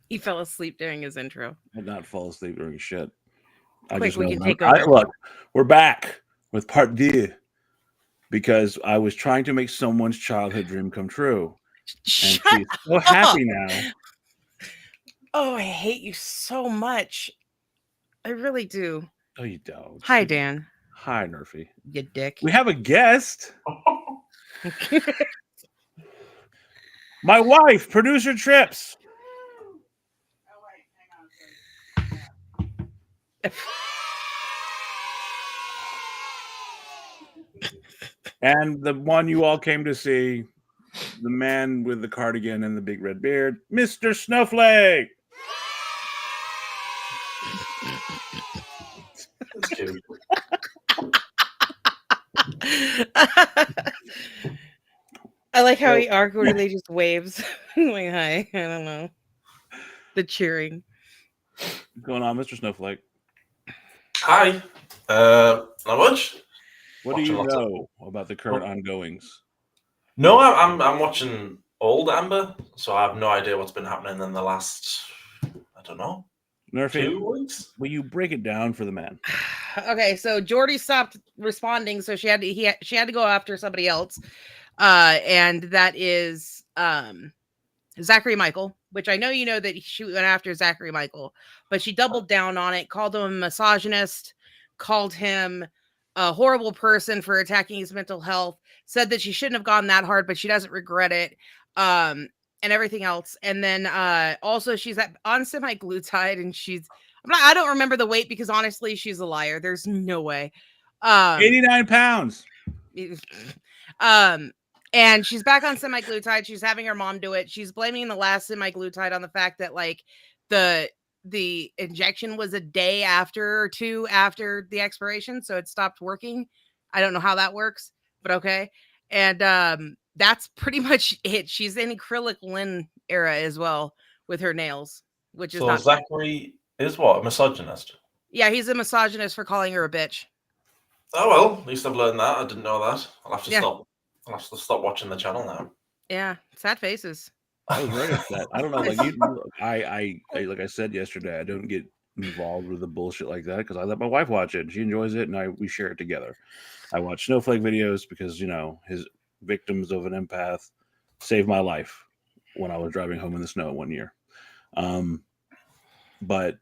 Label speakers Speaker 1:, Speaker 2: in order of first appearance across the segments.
Speaker 1: He fell asleep during his intro.
Speaker 2: I did not fall asleep during shit. I
Speaker 1: Quick,
Speaker 2: just
Speaker 1: we
Speaker 2: know.
Speaker 1: can take over.
Speaker 2: Look, we're back with part deux because I was trying to make someone's childhood dream come true, and
Speaker 1: Shut
Speaker 2: she's so
Speaker 1: up!
Speaker 2: happy now.
Speaker 1: Oh, I hate you so much. I really do.
Speaker 2: Oh, you don't.
Speaker 1: Hi, Dan.
Speaker 2: Hi, Nerfy.
Speaker 1: You dick.
Speaker 2: We have a guest. My wife, producer Trips. And the one you all came to see, the man with the cardigan and the big red beard, Mr. Snowflake.
Speaker 3: That's cute.
Speaker 1: I like how he awkwardly just waves. Like, hi. I don't know. The cheering.
Speaker 2: What's going on, Mr. Snowflake?
Speaker 3: Hi. Not much.
Speaker 2: What do you know about the current ongoings?
Speaker 3: No, I'm watching old Amber, so I have no idea what's been happening in the last, I don't know,
Speaker 2: Nerfy,
Speaker 3: 2 weeks.
Speaker 2: Will you break it down for the man?
Speaker 1: Okay, so Jordy stopped responding, so she had to go after somebody else, and that is Zachary Michael, which I know you know that she went after Zachary Michael, but she doubled down on it, called him a misogynist, called him a horrible person for attacking his mental health, said that she shouldn't have gone that hard, but she doesn't regret it, and everything else. And then also she's on semaglutide, and I don't remember the weight because honestly, she's a liar. There's no way.
Speaker 2: 89 pounds.
Speaker 1: And she's back on semaglutide. She's having her mom do it. She's blaming the last semaglutide on the fact that like the injection was a day or two after the expiration, so it stopped working. I don't know how that works, but okay. And that's pretty much it. She's in acrylic Lynn era as well with her nails, which is
Speaker 3: So
Speaker 1: not
Speaker 3: Zachary is what, a misogynist?
Speaker 1: Yeah, he's a misogynist for calling her a bitch.
Speaker 3: Oh well, at least I've learned that. I didn't know that. I'll have to stop. I'll have to stop watching the channel now.
Speaker 1: Yeah, sad faces.
Speaker 2: I was very upset. I don't know, like I like I said yesterday, I don't get involved with the bullshit like that because I let my wife watch it. She enjoys it, and we share it together. I watch Snowflake videos because his victims of an empath saved my life when I was driving home in the snow one year. But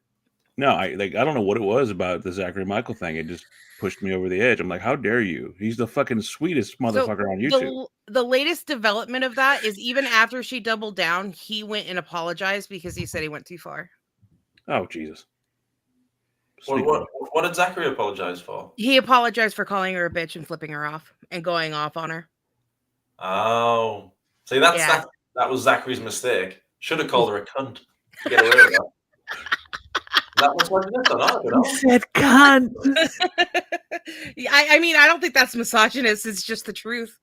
Speaker 2: no, I don't know what it was about the Zachary Michael thing. It just pushed me over the edge. I'm like, how dare you? He's the fucking sweetest motherfucker on YouTube.
Speaker 1: The latest development of that is even after she doubled down, he went and apologized because he said he went too far.
Speaker 2: Oh, Jesus.
Speaker 3: What did Zachary apologize for?
Speaker 1: He apologized for calling her a bitch and flipping her off and going off on her.
Speaker 3: Oh. See, that was Zachary's mistake. Should have called her a cunt to get away with that. That was misogynist or not?
Speaker 2: You said cunt.
Speaker 1: I mean, I don't think that's misogynist. It's just the truth.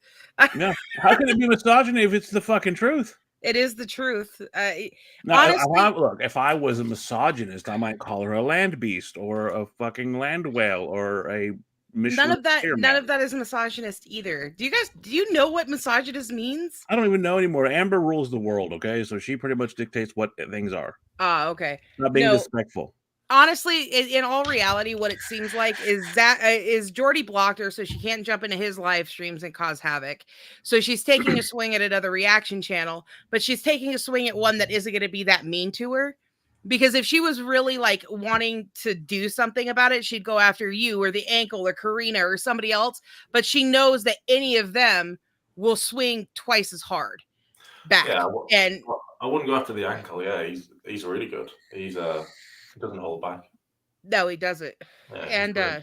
Speaker 2: No, how can it be misogyny if it's the fucking truth?
Speaker 1: It is the truth.
Speaker 2: Honestly, look, if I was a misogynist, I might call her a land beast or a fucking land whale or a
Speaker 1: None of that is misogynist either. Do you know what misogynist means?
Speaker 2: I don't even know anymore. Amber rules the world, okay? So she pretty much dictates what things are.
Speaker 1: Okay.
Speaker 2: Not being disrespectful.
Speaker 1: Honestly, in all reality, what it seems like is Jordy blocked her, so she can't jump into his live streams and cause havoc. So she's taking a swing at another reaction channel, but she's taking a swing at one that isn't going to be that mean to her. Because if she was really like wanting to do something about it, she'd go after you or the ankle or Karina or somebody else. But she knows that any of them will swing twice as hard back.
Speaker 3: Yeah,
Speaker 1: and
Speaker 3: I wouldn't go after the ankle. Yeah, he's really good. He doesn't hold back.
Speaker 1: No, he doesn't. Yeah,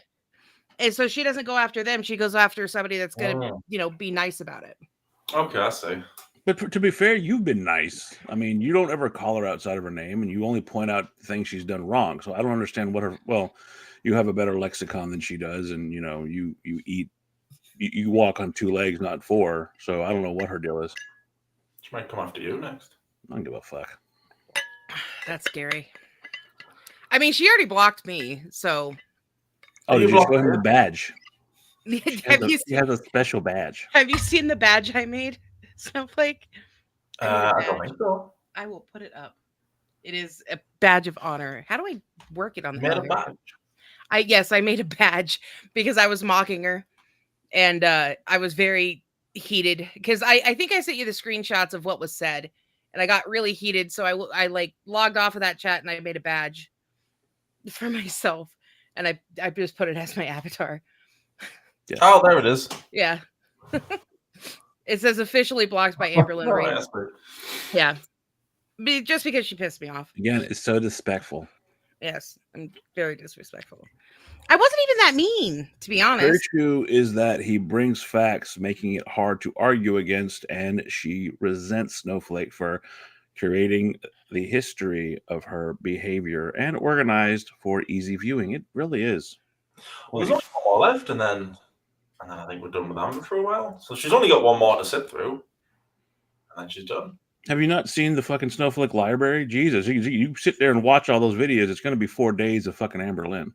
Speaker 1: and so she doesn't go after them. She goes after somebody that's going to, be nice about it.
Speaker 3: Okay, I see.
Speaker 2: But to be fair, you've been nice. I mean, you don't ever call her outside of her name, and you only point out things she's done wrong. So I don't understand you have a better lexicon than she does, and you walk on 2 legs, not 4. So I don't know what her deal is.
Speaker 3: She might come after you next.
Speaker 2: I don't give a fuck.
Speaker 1: That's scary. I mean, she already blocked me, so.
Speaker 2: Oh, did you show him the badge?
Speaker 1: He
Speaker 2: has a special badge.
Speaker 1: Have you seen the badge I made, Snowflake?
Speaker 3: I don't think so.
Speaker 1: I will put it up. It is a badge of honor. How do I work it on
Speaker 3: Made a
Speaker 1: there?
Speaker 3: badge.
Speaker 1: Yes, I made a badge because I was mocking her, and I was very heated because I think I sent you the screenshots of what was said, and I got really heated. So I like logged off of that chat and I made a badge for myself, and I just put it as my avatar.
Speaker 2: Yeah.
Speaker 3: Oh, there it is.
Speaker 1: Yeah. It says officially blocked by Amberlynn Reid. Yeah. Just because she pissed me off.
Speaker 2: Again, it's so disrespectful.
Speaker 1: Yes, I'm very disrespectful. I wasn't even that mean, to be honest.
Speaker 2: Virtue is that he brings facts, making it hard to argue against, and she resents Snowflake for curating the history of her behavior and organized for easy viewing. It really is.
Speaker 3: Well, there's only one more left, and then I think we're done with Amber for a while. So she's only got one more to sit through, and then she's done.
Speaker 2: Have you not seen the fucking Snowflake library? Jesus, you sit there and watch all those videos. It's going to be 4 days of fucking Amberlynn.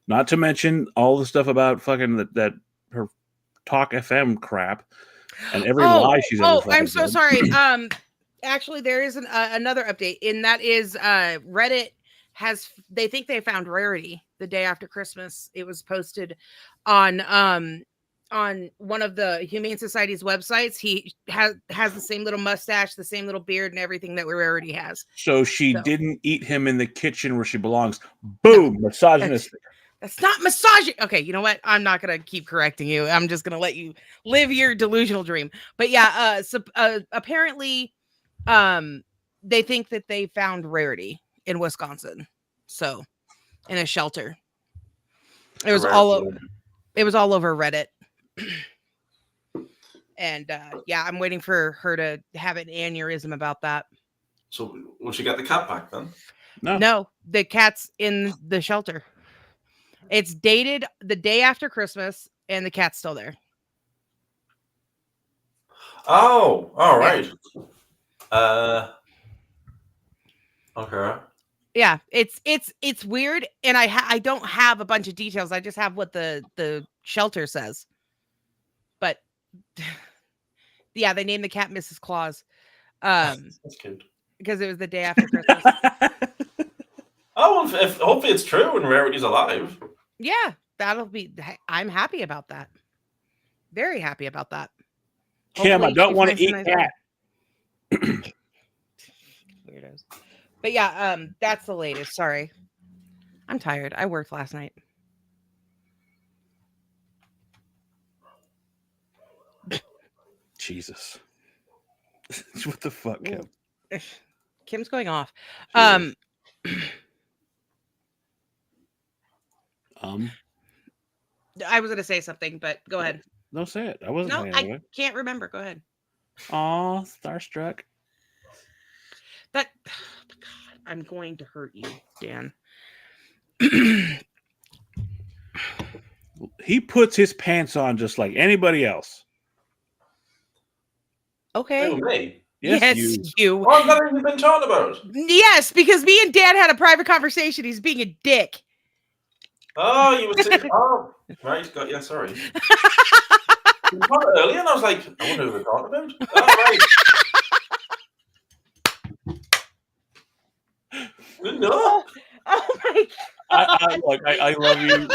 Speaker 2: Not to mention all the stuff about fucking that her Talk FM crap and every lie she's ever fucking
Speaker 1: I'm so
Speaker 2: said.
Speaker 1: sorry. Actually, there is another update, and that is Reddit they think they found Rarity the day after Christmas. It was posted on one of the Humane Society's websites. He has the same little mustache, the same little beard, and everything that Rarity has.
Speaker 2: So she didn't eat him in the kitchen where she belongs. Boom, misogynistic.
Speaker 1: That's not misogyny. Okay, you know what? I'm not gonna keep correcting you. I'm just gonna let you live your delusional dream. But yeah, apparently, they think that they found Rarity in Wisconsin. So, in a shelter. It was all over Reddit. And yeah, I'm waiting for her to have an aneurysm about that.
Speaker 3: So will she get the cat back then?
Speaker 1: No, the cat's in the shelter. It's dated the day after Christmas, and the cat's still there.
Speaker 3: Oh, all right. Yeah. Okay.
Speaker 1: Yeah, it's weird, and I don't have a bunch of details. I just have what the shelter says. But yeah, they named the cat Mrs. Claus.
Speaker 3: That's cute.
Speaker 1: Because it was the day after Christmas.
Speaker 3: Oh, if hopefully it's true and Rarity's alive.
Speaker 1: Yeah, I'm happy about that. Very happy about that.
Speaker 2: Kim, I don't want to eat cat.
Speaker 1: Weirdos. But yeah, that's the latest. Sorry. I'm tired. I worked last night.
Speaker 2: Jesus. What the fuck, Kim?
Speaker 1: Kim's going off.
Speaker 2: I
Speaker 1: was going to say something, but go ahead.
Speaker 2: No, say it. I wasn't.
Speaker 1: No, I can't remember. Go ahead.
Speaker 2: Aw, starstruck.
Speaker 1: That, oh God, I'm going to hurt you, Dan.
Speaker 2: He puts his pants on just like anybody else.
Speaker 1: Okay.
Speaker 3: Who, me?
Speaker 1: Yes, you.
Speaker 3: What have you been talking about?
Speaker 1: Yes, because me and Dan had a private conversation. He's being a dick.
Speaker 3: Oh, you were saying, oh, right, got you, sorry. You were talking earlier, and I was like, I wonder who we're talking about. Oh, right. Good enough.
Speaker 1: Oh my God.
Speaker 2: I love you.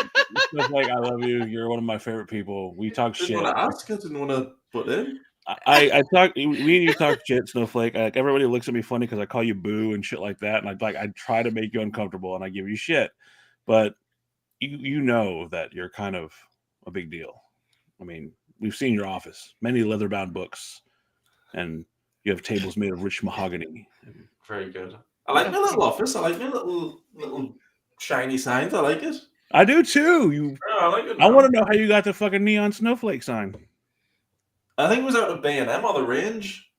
Speaker 2: Like, I love you. You're one of my favorite people. We talk shit.
Speaker 3: I didn't want to ask. I didn't want to put in.
Speaker 2: I talk. We and you talk shit, Snowflake. Like, everybody looks at me funny because I call you boo and shit like that, and I try to make you uncomfortable and I give you shit, but you know that you're kind of a big deal. I mean, we've seen your office, many leather-bound books, and you have tables made of rich mahogany.
Speaker 3: Very good. I like my little office. I like my little shiny signs. I like it.
Speaker 2: I do too.
Speaker 3: I like it.
Speaker 2: I want to know how you got the fucking neon snowflake sign.
Speaker 3: I think it was out of B&M or the Range.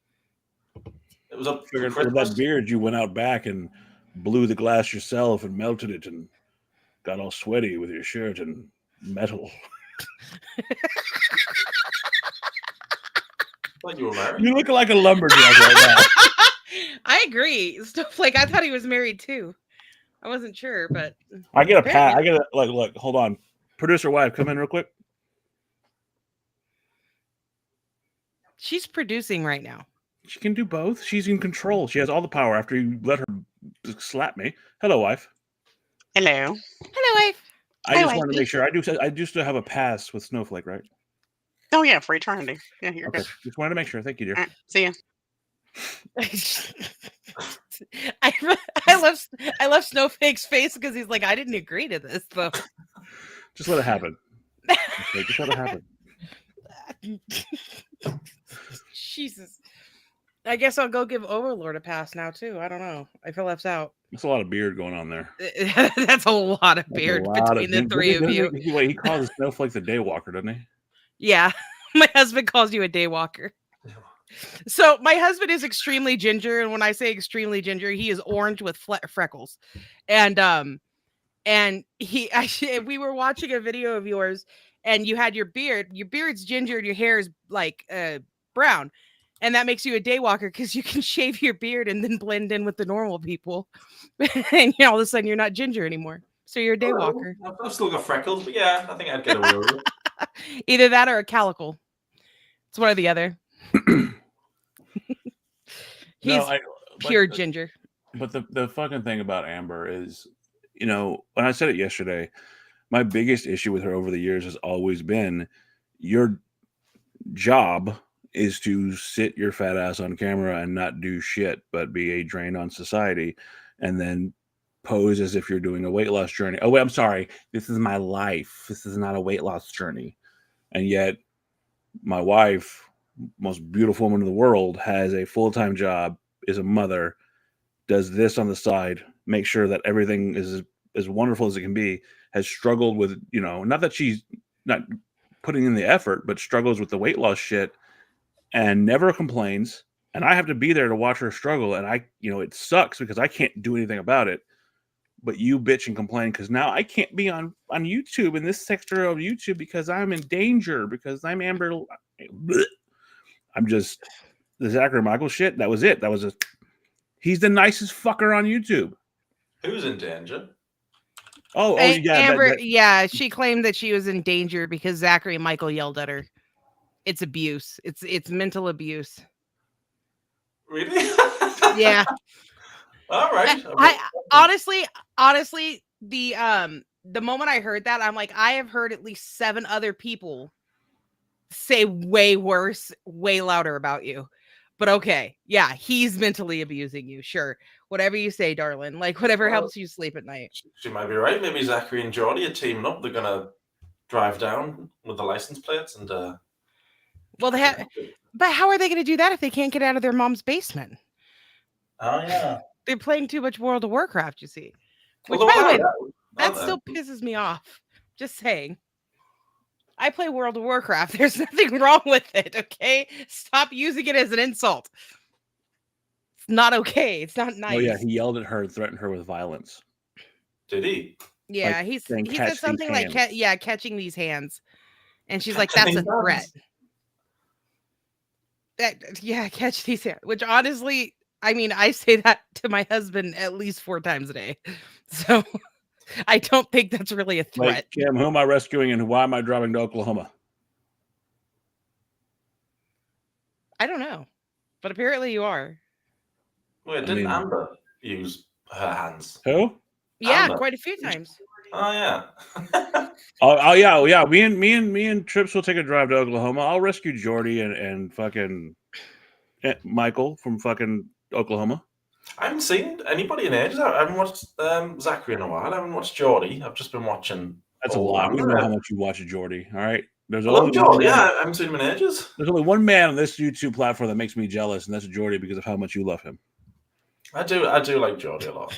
Speaker 3: It was up for
Speaker 2: with that beard. You went out back and blew the glass yourself and melted it and got all sweaty with your shirt and metal.
Speaker 3: Like you were married.
Speaker 2: You look like a lumberjack right now.
Speaker 1: I agree. Snowflake, I thought he was married too. I wasn't sure, but
Speaker 2: I get a pat. I get a look. Hold on, producer wife, come in real quick.
Speaker 1: She's producing right now.
Speaker 2: She can do both. She's in control. She has all the power after you let her slap me. Hello, wife.
Speaker 4: Hello.
Speaker 1: Hello, wife.
Speaker 2: I just wanted to make sure. I do still have a pass with Snowflake, right?
Speaker 4: Oh yeah, for eternity. Yeah, you're
Speaker 2: Okay.
Speaker 4: good.
Speaker 2: Just wanted to make sure. Thank you, dear.
Speaker 4: All right, see ya.
Speaker 1: I love Snowflake's face because he's like, I didn't agree to this though.
Speaker 2: Just let it happen. Just let it happen.
Speaker 1: Jesus. I guess I'll go give Overlord a pass now too. I don't know. I feel left out.
Speaker 2: There's a lot of beard going on there.
Speaker 1: That's a lot of beard between the three of you.
Speaker 2: Wait, he calls Snowflake the Daywalker, doesn't he?
Speaker 1: Yeah. My husband calls you a daywalker. So my husband is extremely ginger, and when I say extremely ginger, he is orange with freckles. And we were watching a video of yours, and you had your beard. Your beard's ginger, and your hair is like brown, and that makes you a daywalker because you can shave your beard and then blend in with the normal people, and all of a sudden you're not ginger anymore. So you're a daywalker.
Speaker 3: I've still got freckles, but yeah, I think I'd get away with it.
Speaker 1: Either that or a calico. It's one or the other. He's pure ginger.
Speaker 2: But the fucking thing about Amber is, when I said it yesterday, my biggest issue with her over the years has always been your job is to sit your fat ass on camera and not do shit, but be a drain on society, and then pose as if you're doing a weight loss journey. Oh, wait, I'm sorry. This is my life. This is not a weight loss journey. And yet my wife, most beautiful woman in the world, has a full-time job, is a mother, does this on the side, make sure that everything is as wonderful as it can be, has struggled with, not that she's not putting in the effort, but struggles with the weight loss shit and never complains. And I have to be there to watch her struggle. And it sucks because I can't do anything about it. But you bitch and complain because now I can't be on YouTube in this sector of YouTube because I'm in danger because I'm Amber. Blech. I'm just the Zachary Michael shit. That was it. He's the nicest fucker on YouTube.
Speaker 3: Who's in danger?
Speaker 2: Oh yeah,
Speaker 1: Amber. Yeah, she claimed that she was in danger because Zachary Michael yelled at her. It's abuse. It's mental abuse.
Speaker 3: Really?
Speaker 1: Yeah.
Speaker 3: All right.
Speaker 1: I honestly, the moment I heard that, I'm like, I have heard at least 7 other people say way worse, way louder about you. But okay, yeah, he's mentally abusing you. Sure, whatever you say, darling. Like whatever helps you sleep at night.
Speaker 3: She might be right. Maybe Zachary and Geordie are teaming up. They're gonna drive down with the license plates and.
Speaker 1: Well, but how are they going to do that if they can't get out of their mom's basement?
Speaker 3: Oh yeah.
Speaker 1: They're playing too much World of Warcraft, you see. Which,
Speaker 3: Well,
Speaker 1: by the way, that still pisses me off. Just saying. I play World of Warcraft. There's nothing wrong with it, okay? Stop using it as an insult. It's not okay. It's not nice.
Speaker 2: Oh, yeah. He yelled at her and threatened her with violence.
Speaker 3: Did he?
Speaker 1: Yeah,
Speaker 2: like,
Speaker 1: he said something like, catching these hands. And she's like,
Speaker 3: Catching
Speaker 1: that's a threat.
Speaker 3: hands.
Speaker 1: Catch these hands. Which honestly... I mean, I say that to my husband at least 4 times a day. So I don't think that's really a threat.
Speaker 2: Like, Kim, who am I rescuing and why am I driving to Oklahoma?
Speaker 1: I don't know. But apparently you are.
Speaker 3: Wait, didn't Amber use her hands?
Speaker 2: Who?
Speaker 1: Yeah,
Speaker 3: Amber.
Speaker 1: quite a few times.
Speaker 3: Oh yeah.
Speaker 2: oh yeah. Me and Trips will take a drive to Oklahoma. I'll rescue Geordie and fucking Michael from fucking Oklahoma.
Speaker 3: I haven't seen anybody in ages. I haven't watched Zachary in a while. I haven't watched Geordie. I've just been watching.
Speaker 2: That's a lot. We know how much you watch Geordie. All right. There's
Speaker 3: I love Geordie. Yeah, I haven't seen him in ages.
Speaker 2: There's only one man on this YouTube platform that makes me jealous, and that's Geordie because of how much you love him.
Speaker 3: I do like Geordie a lot.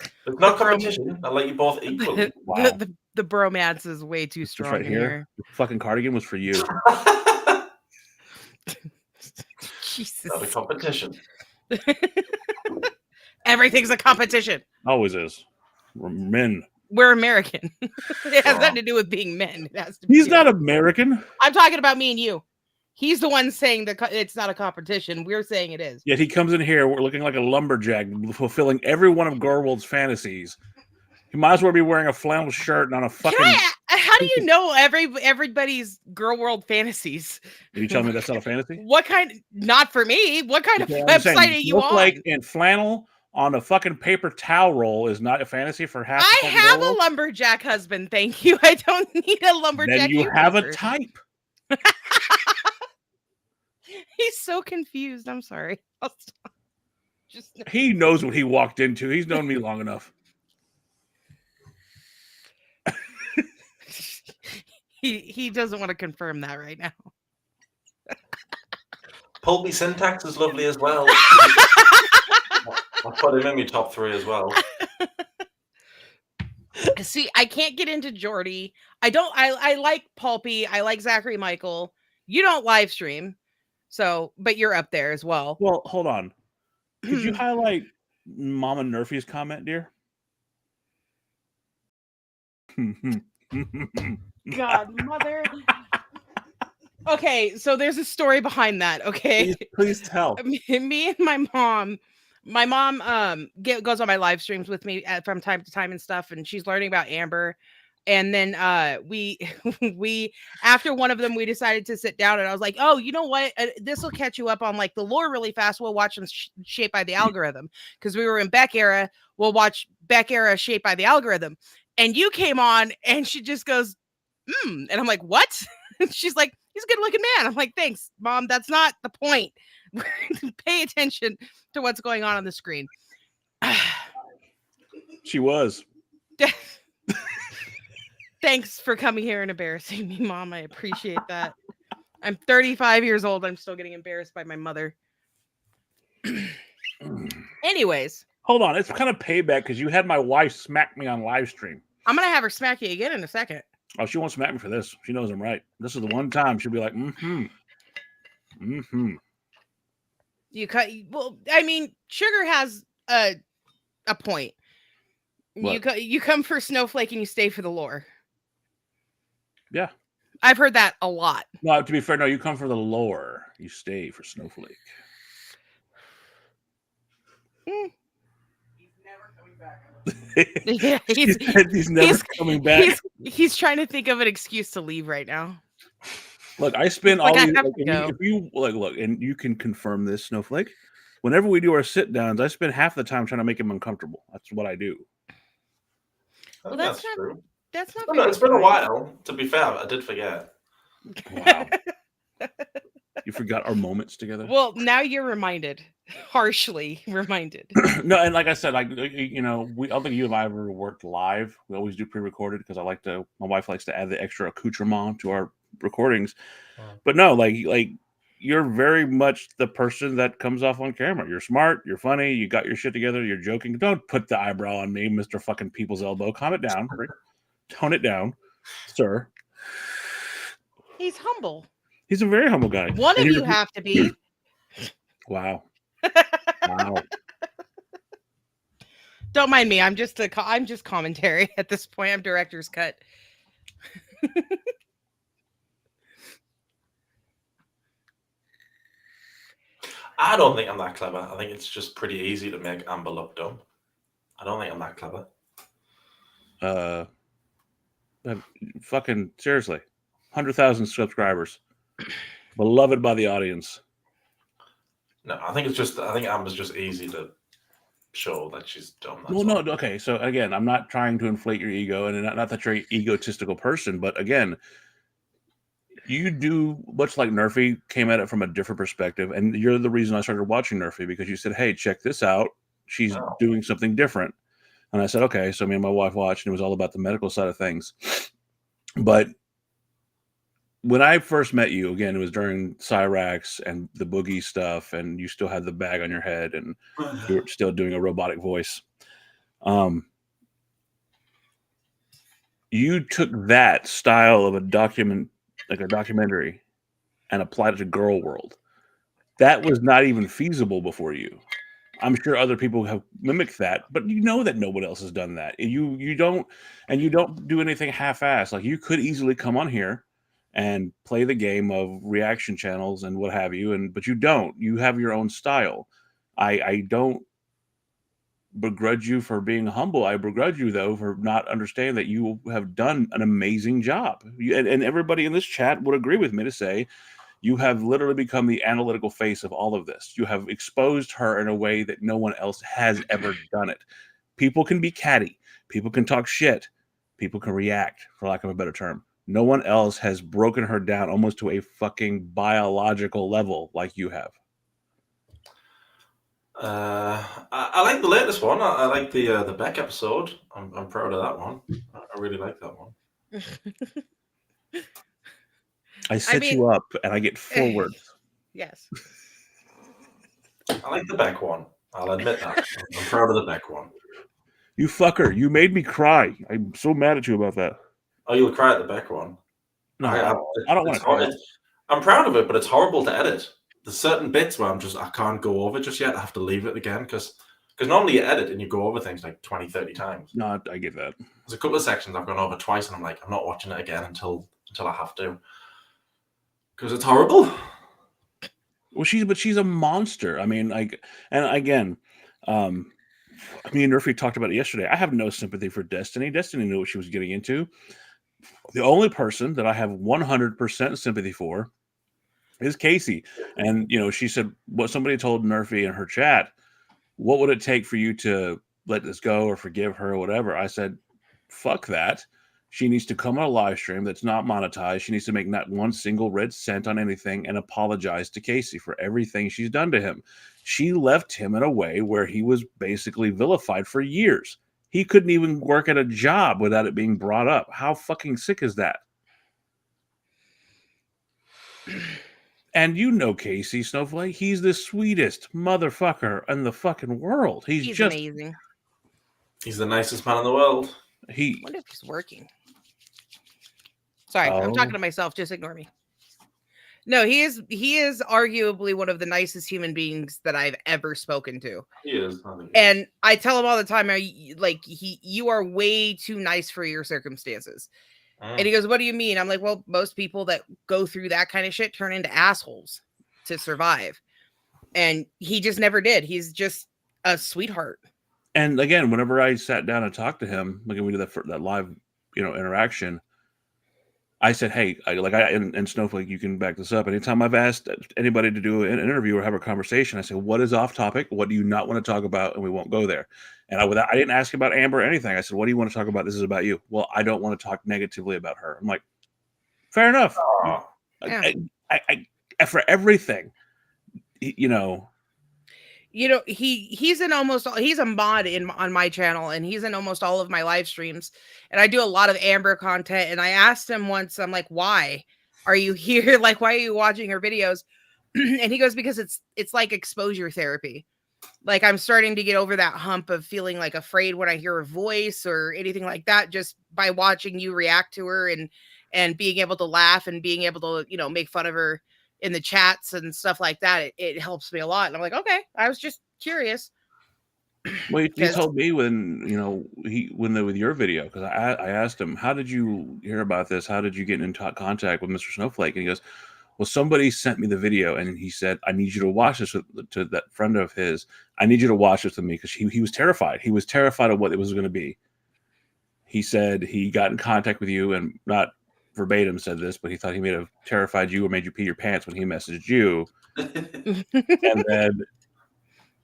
Speaker 3: It's not competition. I like you both equally.
Speaker 1: Wow. The bromance is way too strong
Speaker 2: right here. The fucking cardigan was for you.
Speaker 1: Jesus.
Speaker 3: Not a competition.
Speaker 1: Everything's a competition.
Speaker 2: Always is. We're men.
Speaker 1: We're American. It has nothing to do with being men. It has to
Speaker 2: He's not American.
Speaker 1: I'm talking about me and you. He's the one saying that it's not a competition. We're saying it is.
Speaker 2: Yet he comes in here looking like a lumberjack, fulfilling every one of Gorwald's fantasies. He might as well be wearing a flannel shirt and on a fucking
Speaker 1: How do you know everybody's girl world fantasies?
Speaker 2: Are you telling me that's not a fantasy?
Speaker 1: What kind? Not for me. What kind of
Speaker 2: I'm
Speaker 1: website
Speaker 2: saying,
Speaker 1: are you on?
Speaker 2: Snowflake and flannel on a fucking paper towel roll is not a fantasy for half.
Speaker 1: I have a lumberjack husband. Thank you. I don't need a lumberjack.
Speaker 2: Then you have
Speaker 1: user.
Speaker 2: a type.
Speaker 1: He's so confused. I'm sorry.
Speaker 2: He knows what he walked into. He's known me long enough.
Speaker 1: He doesn't want to confirm that right now.
Speaker 3: Pulpy syntax is lovely as well. I'll put him in my top 3 as well.
Speaker 1: See, I can't get into Jordy. I like Pulpy. I like Zachary Michael. You don't live stream, so but you're up there as well.
Speaker 2: Well, hold on. Could you highlight Mama Nerfy's comment, dear?
Speaker 1: God, mother. Okay, so there's a story behind that. Okay,
Speaker 2: please tell.
Speaker 1: Me and my mom. My mom goes on my live streams with me from time to time and stuff, and she's learning about Amber. And then we after one of them, we decided to sit down, and I was like, oh, you know what? This will catch you up on like the lore really fast. We'll watch them shaped by the algorithm, because we were in Beck era. We'll watch Beck era shaped by the algorithm. And you came on, and she just goes, and I'm like, what? She's like, he's a good looking man. I'm like, thanks, Mom. That's not the point. Pay attention to what's going on the screen.
Speaker 2: She was.
Speaker 1: Thanks for coming here and embarrassing me, Mom. I appreciate that. I'm 35 years old. I'm still getting embarrassed by my mother. Anyways.
Speaker 2: Hold on. It's kind of payback because you had my wife smack me on live stream.
Speaker 1: I'm going to have her smack you again in a second.
Speaker 2: Oh, she won't smack me for this. She knows I'm right. This is the one time she'll be like,
Speaker 1: You cut. Well, I mean, Sugar has a point. What? You come for Snowflake and you stay for the lore.
Speaker 2: Yeah,
Speaker 1: I've heard that a lot.
Speaker 2: No, to be fair, no, you come for the lore. You stay for Snowflake.
Speaker 3: He's never coming back.
Speaker 1: Yeah,
Speaker 2: he's never coming back.
Speaker 1: He's trying to think of an excuse to leave right now.
Speaker 2: Look, I spend all these.
Speaker 1: If
Speaker 2: you look, and you can confirm this, Snowflake. Whenever we do our sit downs, I spend half the time trying to make him uncomfortable. That's what I do.
Speaker 3: Well, that's true.
Speaker 1: That's not.
Speaker 3: No, it's been a while. To be fair, I did forget.
Speaker 2: Wow. You forgot our moments together.
Speaker 1: Well, now you're reminded, harshly reminded.
Speaker 2: No, and like I said, like you know, I don't think you and I ever worked live. We always do pre-recorded because my wife likes to add the extra accoutrement to our recordings. But no, like you're very much the person that comes off on camera. You're smart, you're funny, you got your shit together, you're joking. Don't put the eyebrow on me, Mr. fucking People's Elbow. Calm it down. Tone it down, sir.
Speaker 1: He's humble.
Speaker 2: He's a very humble guy.
Speaker 1: One of you have to be.
Speaker 2: Wow. Wow.
Speaker 1: Don't mind me. I'm just commentary at this point. I'm director's cut.
Speaker 3: I don't think I'm that clever. I think it's just pretty easy to make Amber look dumb. I don't think I'm that clever.
Speaker 2: Fucking seriously, 100,000 subscribers, beloved by the audience.
Speaker 3: No, I think Amber's just easy to show that she's dumb.
Speaker 2: Well, no, okay. So again, I'm not trying to inflate your ego, and not that you're an egotistical person, but again, you do much like Nerfy came at it from a different perspective, and you're the reason I started watching Nerfy, because you said, "Hey, check this out. She's doing something different." And I said, okay. So me and my wife watched, and it was all about the medical side of things. But when I first met you, again, it was during Cyrax and the boogie stuff, and you still had the bag on your head, and you were still doing a robotic voice. You took that style of a documentary, and applied it to Girl World. That was not even feasible before you. I'm sure other people have mimicked that, but you know that no one else has done that. You don't do anything half-assed. Like, you could easily come on here and play the game of reaction channels and what have you, but you don't. You have your own style. I don't begrudge you for being humble. I begrudge you, though, for not understanding that you have done an amazing job. And everybody in this chat would agree with me to say you have literally become the analytical face of all of this. You have exposed her in a way that no one else has ever done it. People can be catty. People can talk shit. People can react, for lack of a better term. No one else has broken her down almost to a fucking biological level like you have.
Speaker 3: I like the latest one. I like the Beck episode. I'm proud of that one. I really like that one.
Speaker 2: I set you up and I get forwards.
Speaker 1: Yes.
Speaker 3: I like the Beck one. I'll admit that. I'm proud of the Beck one.
Speaker 2: You fucker. You made me cry. I'm so mad at you about that.
Speaker 3: Oh, you'll cry at the Beck one?
Speaker 2: No, I don't want to cry.
Speaker 3: I'm proud of it, but it's horrible to edit. There's certain bits where I can't go over just yet. I have to leave it again because normally you edit and you go over things like 20, 30 times.
Speaker 2: No, I get that.
Speaker 3: There's a couple of sections I've gone over twice and I'm like, I'm not watching it again until I have to. Because it's horrible.
Speaker 2: Well, she's a monster. I mean, like, and again, me and Nerfy talked about it yesterday. I have no sympathy for Destiny. Destiny knew what she was getting into. The only person that I have 100% sympathy for is Casey. And, you know, she said what somebody told Nerfy in her chat, what would it take for you to let this go or forgive her or whatever? I said, fuck that. She needs to come on a live stream that's not monetized. She needs to make not one single red cent on anything and apologize to Casey for everything she's done to him. She left him in a way where he was basically vilified for years. He couldn't even work at a job without it being brought up. How fucking sick is that? And you know Casey, Snowflake, he's the sweetest motherfucker in the fucking world. He's just
Speaker 1: amazing.
Speaker 3: He's the nicest man in the world.
Speaker 1: I wonder if he's working. Sorry, I'm talking to myself. Just ignore me. No, he is arguably one of the nicest human beings that I've ever spoken to.
Speaker 3: He is.
Speaker 1: And I tell him all the time, you are way too nice for your circumstances. And he goes, what do you mean? I'm like, well, most people that go through that kind of shit turn into assholes to survive. And he just never did. He's just a sweetheart.
Speaker 2: And again, whenever I sat down and talked to him, like we did that live, interaction, I said, hey, and Snowflake, you can back this up. Anytime I've asked anybody to do an interview or have a conversation, I say, what is off topic? What do you not want to talk about? And we won't go there. And I didn't ask about Amber or anything. I said, what do you want to talk about? This is about you. Well, I don't want to talk negatively about her. I'm like, fair enough.
Speaker 1: Yeah.
Speaker 2: I for everything,
Speaker 1: he's a mod on my channel, and he's in almost all of my live streams, and I do a lot of Amber content. And I asked him once, I'm like, why are you here? Like, why are you watching her videos? And he goes, because it's like exposure therapy. Like, I'm starting to get over that hump of feeling like afraid when I hear her voice or anything like that, just by watching you react to her and being able to laugh and being able to, make fun of her in the chats and stuff like that. It helps me a lot. And I'm like, okay, I was just curious.
Speaker 2: Well, he told me when with your video, because I asked him, how did you hear about this? How did you get in contact with Mr. Snowflake? And he goes, well, somebody sent me the video, and he said, I need you to watch this to that friend of his. I need you to watch this with me, because he was terrified. He was terrified of what it was going to be. He said he got in contact with you, and not verbatim said this, but he thought he may have terrified you or made you pee your pants when he messaged you. And then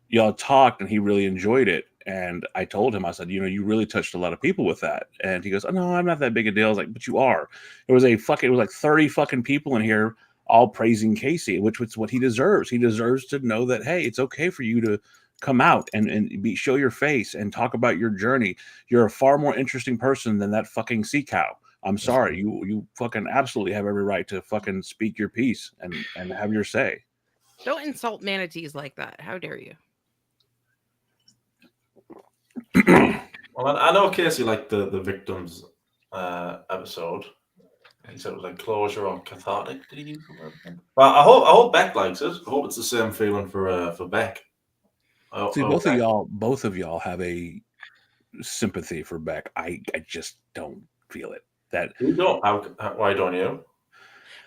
Speaker 2: y'all talked, and he really enjoyed it. And I told him, I said, you really touched a lot of people with that. And he goes, oh, no, I'm not that big a deal. I was like, but you are. It was like 30 fucking people in here all praising Casey, which was what he deserves. He deserves to know that, hey, it's okay for you to come out and show your face and talk about your journey. You're a far more interesting person than that fucking sea cow. I'm sorry. You fucking absolutely have every right to fucking speak your piece and have your say.
Speaker 1: Don't insult manatees like that. How dare you?
Speaker 3: Well, I know Casey liked the victims episode. He said it was like closure or cathartic. Did he use the word? But I hope Beck likes it. I hope it's the same feeling for Beck.
Speaker 2: See, both of y'all have a sympathy for Beck. I just don't feel it. That
Speaker 3: you don't. Why don't you?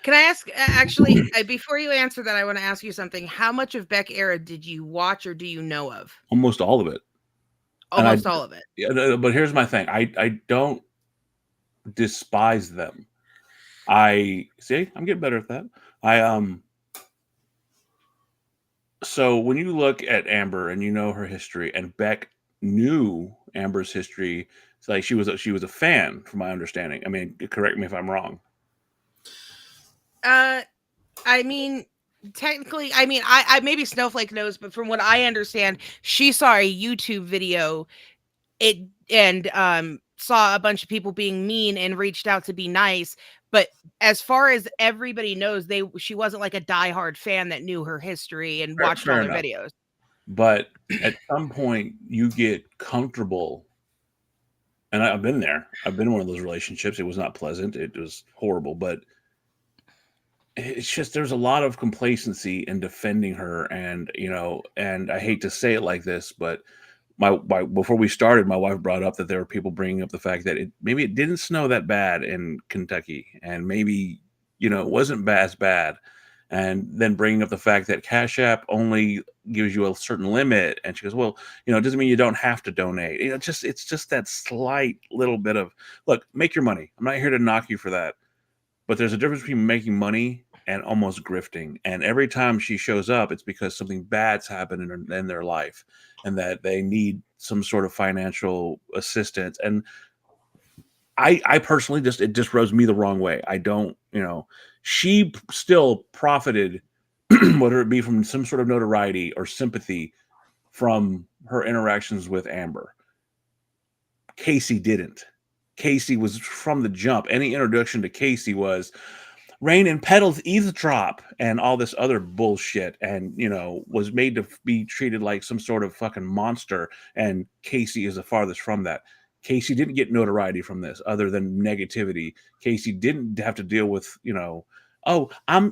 Speaker 1: Can I ask? Actually, before you answer that, I want to ask you something. How much of Beck era did you watch or do you know of?
Speaker 2: Almost all of it.
Speaker 1: Almost all of it.
Speaker 2: Yeah, but here's my thing. I don't despise them. I'm getting better at that. So when you look at Amber and you know her history, and Beck knew Amber's history, it's like she was a fan, from my understanding. I mean, correct me if I'm wrong.
Speaker 1: I mean, technically, I mean, I maybe Snowflake knows, but from what I understand, she saw a YouTube video, saw a bunch of people being mean and reached out to be nice. But as far as everybody knows, she wasn't like a diehard fan that knew her history and watched all their videos.
Speaker 2: But at some point, you get comfortable. And I've been there. I've been in one of those relationships. It was not pleasant. It was horrible. But it's just there's a lot of complacency in defending her. And, and I hate to say it like this, but before we started, my wife brought up that there were people bringing up the fact that maybe it didn't snow that bad in Kentucky, and maybe it wasn't as bad, and then bringing up the fact that Cash App only gives you a certain limit, and she goes, well, it doesn't mean you don't have to donate. It's just that slight little bit of, look, make your money. I'm not here to knock you for that, but there's a difference between making money and almost grifting. And every time she shows up, it's because something bad's happened in their life, and that they need some sort of financial assistance. And I personally it just rubs me the wrong way. I don't, she still profited, whether it be from some sort of notoriety or sympathy from her interactions with Amber. Casey didn't. Casey was from the jump. Any introduction to Casey was Rain and Petals eavesdrop and all this other bullshit, and was made to be treated like some sort of fucking monster. And Casey is the farthest from that. Casey didn't get notoriety from this other than negativity. Casey didn't have to deal with, oh, I'm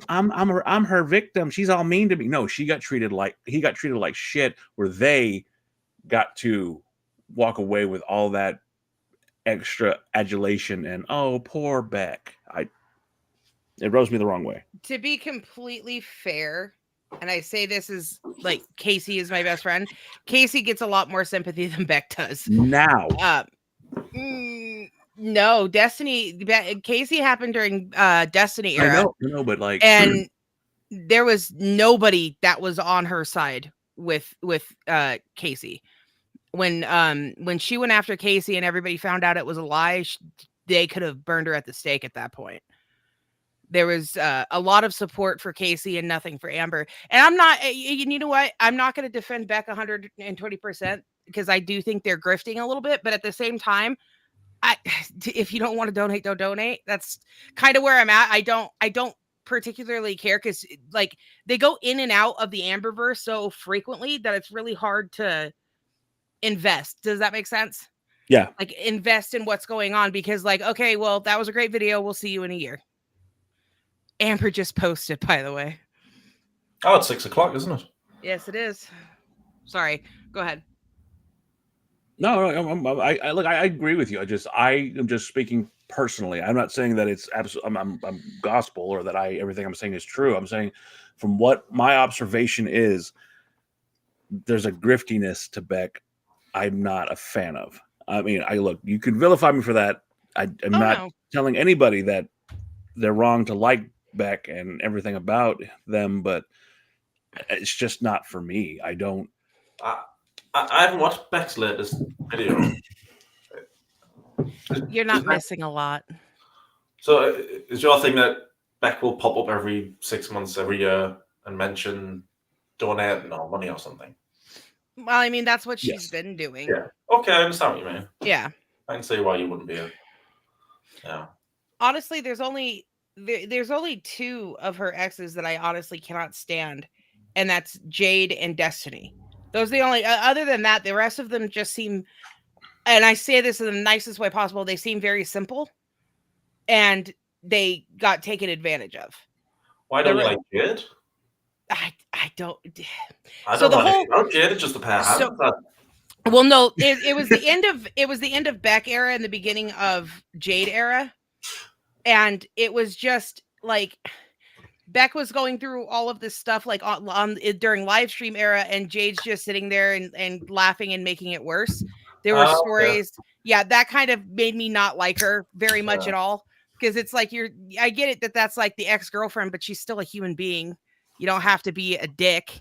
Speaker 2: her victim. She's all mean to me. No, he got treated like shit, where they got to walk away with all that extra adulation and, oh, poor Beck. It rubs me the wrong way.
Speaker 1: To be completely fair, and I say this is like Casey is my best friend, Casey gets a lot more sympathy than Beck does.
Speaker 2: Now.
Speaker 1: No, Casey happened during Destiny era.
Speaker 2: I know, but like,
Speaker 1: and there was nobody that was on her side with Casey. When she went after Casey and everybody found out it was a lie, they could have burned her at the stake at that point. There was a lot of support for Casey and nothing for Amber. And I'm not, you know what? I'm not going to defend Beck 120% because I do think they're grifting a little bit. But at the same time, if you don't want to donate, don't donate. That's kind of where I'm at. I don't particularly care because like they go in and out of the Amberverse so frequently that it's really hard to invest. Does that make sense?
Speaker 2: Yeah.
Speaker 1: Like invest in what's going on because like, okay, well, that was a great video. We'll see you in a year. Amber just posted, by the way.
Speaker 3: Oh, it's 6:00, isn't it?
Speaker 1: Yes, it is. Sorry. Go ahead.
Speaker 2: No, I agree with you. I am just speaking personally. I'm not saying that it's absolutely I'm gospel or that everything I'm saying is true. I'm saying from what my observation is, there's a griftiness to Beck I'm not a fan of. I mean, you can vilify me for that. I'm not telling anybody that they're wrong to like Beck and everything about them, but it's just not for me. I haven't watched Beck's latest video.
Speaker 1: You're not missing a lot.
Speaker 3: So is your thing that Beck will pop up every 6 months, every year and mention donating or money or something?
Speaker 1: Well, I mean, that's what she's been doing.
Speaker 3: Yeah. Okay, I understand what you mean.
Speaker 1: Yeah.
Speaker 3: I can see why you wouldn't be. Yeah.
Speaker 1: Honestly, there's only two of her exes that I honestly cannot stand, and that's Jade and Destiny. Those are the only. Other than that, the rest of them just seem, and I say this in the nicest way possible, they seem very simple, and they got taken advantage of.
Speaker 3: Why don't you like Jade?
Speaker 1: I don't.
Speaker 3: I don't know. Jade is just a pair.
Speaker 1: Well, no, it was the end of Beck era and the beginning of Jade era. And it was just like Beck was going through all of this stuff like on during live stream era, and Jade's just sitting there and laughing and making it worse. There were
Speaker 3: Oh, okay.
Speaker 1: stories. Yeah, that kind of made me not like her very much at all. Because it's like I get it that's like the ex-girlfriend, but she's still a human being. You don't have to be a dick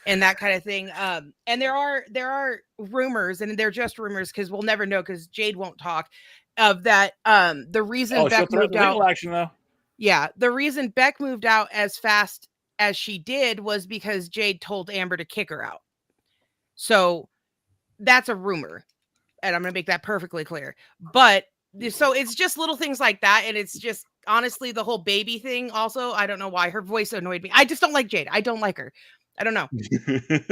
Speaker 1: and that kind of thing. And there are rumors, and they're just rumors because we'll never know because Jade won't talk of that. The reason Beck moved out.
Speaker 2: Action, though.
Speaker 1: Yeah, the reason Beck moved out as fast as she did was because Jade told Amber to kick her out. So that's a rumor, and I'm gonna make that perfectly clear. But so it's just little things like that, and it's just honestly the whole baby thing. Also, I don't know why her voice annoyed me. I just don't like Jade. I don't like her. I don't know.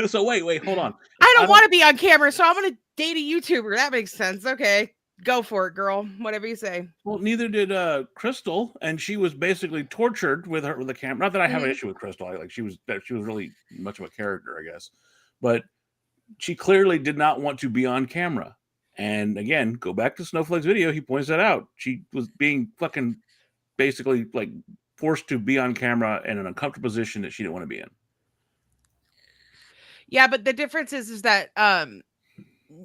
Speaker 2: So wait, hold on.
Speaker 1: I don't want to be on camera, so I'm gonna date a YouTuber. That makes sense. Okay, go for it, girl. Whatever you say.
Speaker 2: Well, neither did Crystal, and she was basically tortured with the camera. Not that I have an issue with Crystal. She was really much of a character, I guess, but she clearly did not want to be on camera. And again, go back to Snowflake's video. He points that out. She was being fucking basically like forced to be on camera in an uncomfortable position that she didn't want to be in.
Speaker 1: Yeah, but the difference is that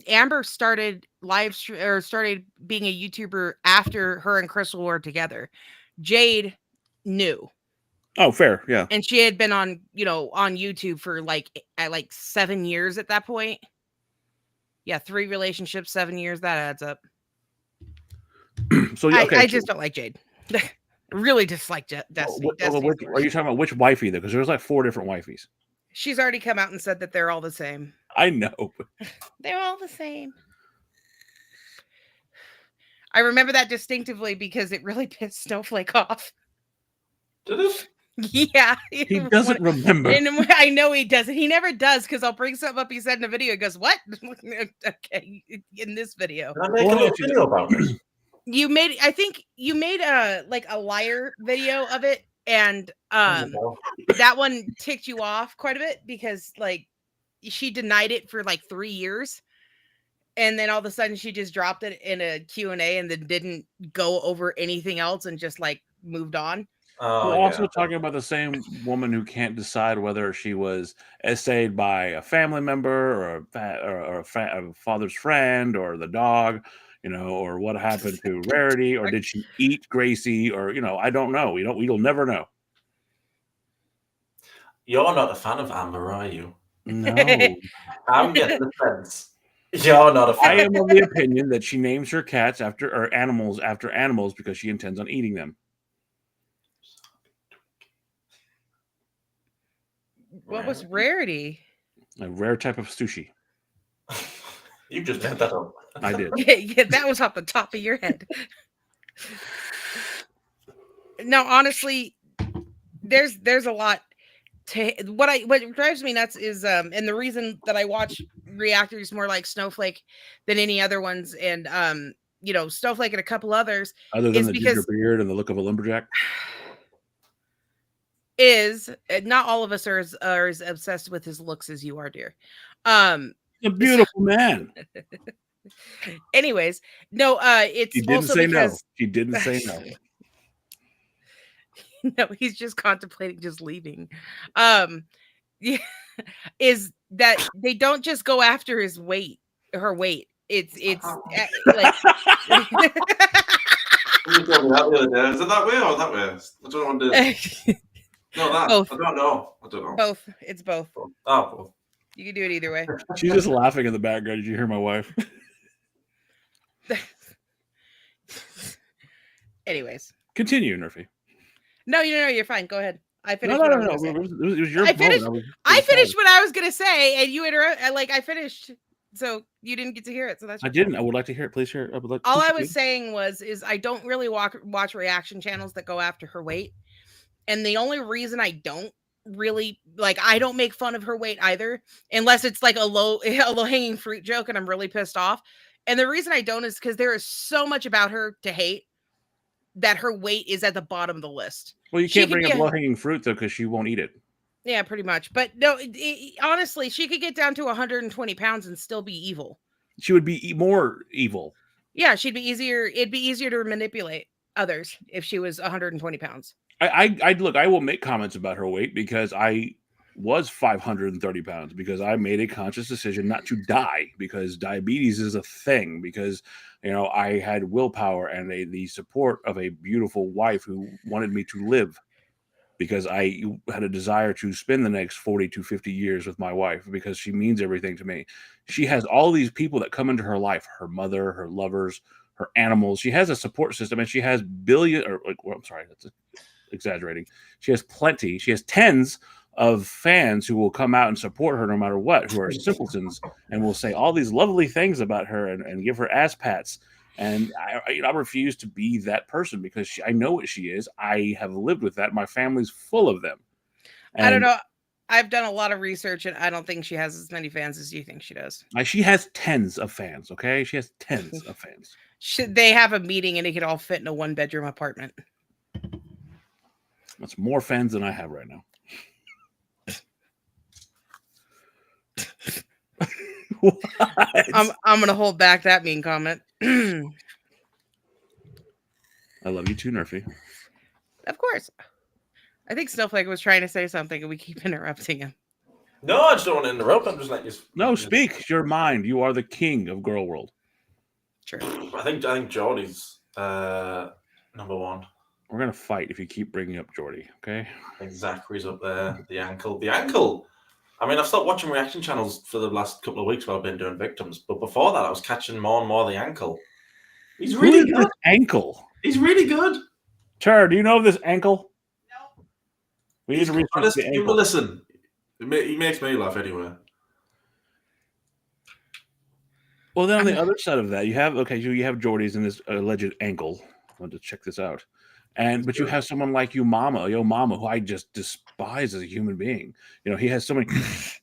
Speaker 1: Amber started started being a YouTuber after her and Crystal were together. Jade knew.
Speaker 2: Oh, fair, yeah.
Speaker 1: And she had been on YouTube for like 7 years at that point. Yeah, 3 relationships, 7 years. That adds up.
Speaker 2: So okay,
Speaker 1: I just don't like Jade. Really dislike Destiny.
Speaker 2: Are you talking about which wifey though? Because there's like 4 different wifeys.
Speaker 1: She's already come out and said that they're all the same.
Speaker 2: I know.
Speaker 1: They're all the same. I remember that distinctively because it really pissed Snowflake off.
Speaker 3: Did it?
Speaker 1: Yeah.
Speaker 2: He doesn't remember.
Speaker 1: And I know he doesn't. He never does because I'll bring something up he said in a video. He goes, what? Okay. In this video.
Speaker 3: Can I make a little video about this?
Speaker 1: I think you made a liar video of it. And that one ticked you off quite a bit because like she denied it for like 3 years. And then all of a sudden she just dropped it in a Q&A and then didn't go over anything else and just like moved on.
Speaker 2: We're also talking about the same woman who can't decide whether she was essayed by a family member or a father's friend or the dog, or what happened to Rarity, or did she eat Gracie, or I don't know. We'll never know.
Speaker 3: You're not a fan of Amber, are you?
Speaker 2: No,
Speaker 3: I'm getting the sense. You're not a fan.
Speaker 2: I am of the opinion that she names her cats or animals after animals because she intends on eating them.
Speaker 1: What was Rarity?
Speaker 2: A rare type of sushi.
Speaker 3: You just made that up.
Speaker 2: I did.
Speaker 1: Yeah, that was off the top of your head. No, honestly, there's a lot to what drives me nuts is and the reason that I watch reactors more like Snowflake than any other ones, and Snowflake and a couple others,
Speaker 2: other than the ginger beard and the look of a lumberjack.
Speaker 1: Is not all of us are as obsessed with his looks as you are, dear.
Speaker 2: A beautiful man.
Speaker 1: Anyways, no, it's
Speaker 2: he didn't
Speaker 1: also
Speaker 2: say
Speaker 1: because...
Speaker 2: no. He didn't say no.
Speaker 1: No, he's just contemplating just leaving. Yeah, is that they don't just go after her weight. It's like.
Speaker 3: You told me that the other day. Is it that way or that way? I don't know what it is. No, that. Both. I don't know.
Speaker 1: Both. It's both.
Speaker 3: Both.
Speaker 1: You can do it either way.
Speaker 2: She's just laughing in the background. Did you hear my wife?
Speaker 1: Anyways.
Speaker 2: Continue, Nerfy.
Speaker 1: No, you're fine. Go ahead. I finished.
Speaker 2: No. It was your
Speaker 1: I finished what I was gonna say, and you interrupt. I finished, so you didn't get to hear it. So that's.
Speaker 2: I didn't. I would like to hear it. Please share it.
Speaker 1: All I was saying is I don't really watch reaction channels that go after her weight. And the only reason I don't really I don't make fun of her weight either, unless it's like a low hanging fruit joke and I'm really pissed off. And the reason I don't is because there is so much about her to hate that her weight is at the bottom of the list.
Speaker 2: Well, you can't bring up low hanging fruit though, because she won't eat it.
Speaker 1: Yeah, pretty much. But no, honestly, she could get down to 120 pounds and still be evil.
Speaker 2: She would be more evil.
Speaker 1: Yeah, she'd be easier. It'd be easier to manipulate others if she was 120 pounds.
Speaker 2: I look, I will make comments about her weight because I was 530 pounds because I made a conscious decision not to die because diabetes is a thing, because I had willpower and the support of a beautiful wife who wanted me to live, because I had a desire to spend the next 40 to 50 years with my wife because she means everything to me. She has all these people that come into her life, her mother, her lovers, her animals. She has a support system, and she has that's exaggerating. She has plenty. She has tens of fans who will come out and support her no matter what, who are simpletons and will say all these lovely things about her and give her ass pats. And I refuse to be that person because I know what she is. I have lived with that. My family's full of them.
Speaker 1: I don't know. I've done a lot of research, and I don't think she has as many fans as you think she does.
Speaker 2: She has tens of fans, okay? She has tens of fans.
Speaker 1: Should they have a meeting and it could all fit in a 1-bedroom apartment?
Speaker 2: That's more fans than I have right now. What?
Speaker 1: I'm gonna hold back that mean comment.
Speaker 2: I love you too, Nerfy.
Speaker 1: Of course. I think Snowflake was trying to say something and we keep interrupting him.
Speaker 3: No, I just don't want to interrupt. I'm just letting you.
Speaker 2: No, speak. It's your mind. You are the king of Girl World.
Speaker 1: True.
Speaker 3: I think Geordie's number one.
Speaker 2: We're gonna fight if you keep bringing up Geordie. Okay.
Speaker 3: I think Zachary's up there. The ankle. I mean, I've stopped watching reaction channels for the last couple of weeks while I've been doing victims, but before that, I was catching more and more the ankle. He's really good.
Speaker 2: Ankle.
Speaker 3: He's really good.
Speaker 2: Tur, do you know of this ankle?
Speaker 1: No.
Speaker 2: We need to research the
Speaker 3: Give him a
Speaker 2: ankle.
Speaker 3: listen. He makes me laugh anyway.
Speaker 2: Well, then on the other side of that, you have Geordie's in this alleged ankle. I want to check this out. But you have someone like Yo Mama, who I just despise as a human being. He has so many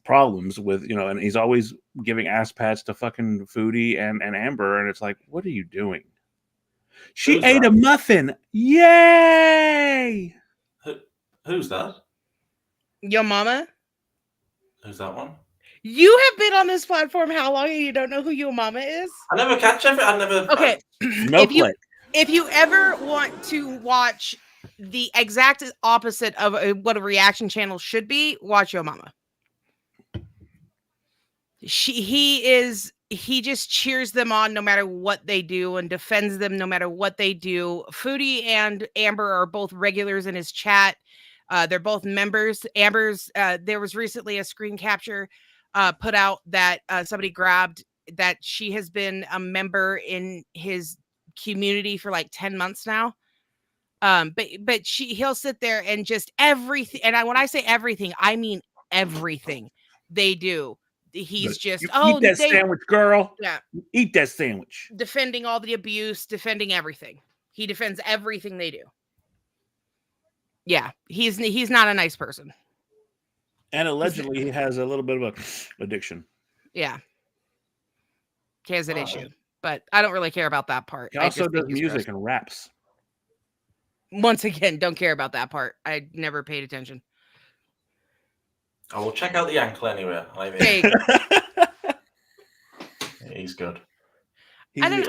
Speaker 2: problems with, and he's always giving ass pats to fucking Foodie and Amber, and it's like, what are you doing? She ate a muffin. Yay!
Speaker 3: Who's that?
Speaker 1: Yo Mama?
Speaker 3: Who's that one?
Speaker 1: You have been on this platform how long and you don't know who Yo Mama is?
Speaker 3: I never catch everything. I never.
Speaker 1: Okay.
Speaker 2: Snowflake.
Speaker 1: If you ever want to watch the exact opposite of what a reaction channel should be, watch Yo Mama. He just cheers them on no matter what they do and defends them no matter what they do. Foodie and Amber are both regulars in his chat. They're both members. Amber's, there was recently a screen capture put out that somebody grabbed that she has been a member in his community for like 10 months now. But he'll sit there and just everything. And when I say everything, I mean everything they do. He's just
Speaker 2: eat that sandwich, girl.
Speaker 1: Yeah,
Speaker 2: eat that sandwich.
Speaker 1: Defending all the abuse, defending everything. He defends everything they do. Yeah, he's not a nice person.
Speaker 2: And allegedly, he has a little bit of a addiction.
Speaker 1: Yeah, he has an issue, but I don't really care about that part.
Speaker 2: He also does music and raps.
Speaker 1: Once again, don't care about that part. I never paid attention.
Speaker 3: I will check out the ankle anyway.
Speaker 1: Hey.
Speaker 3: He's good.
Speaker 2: I was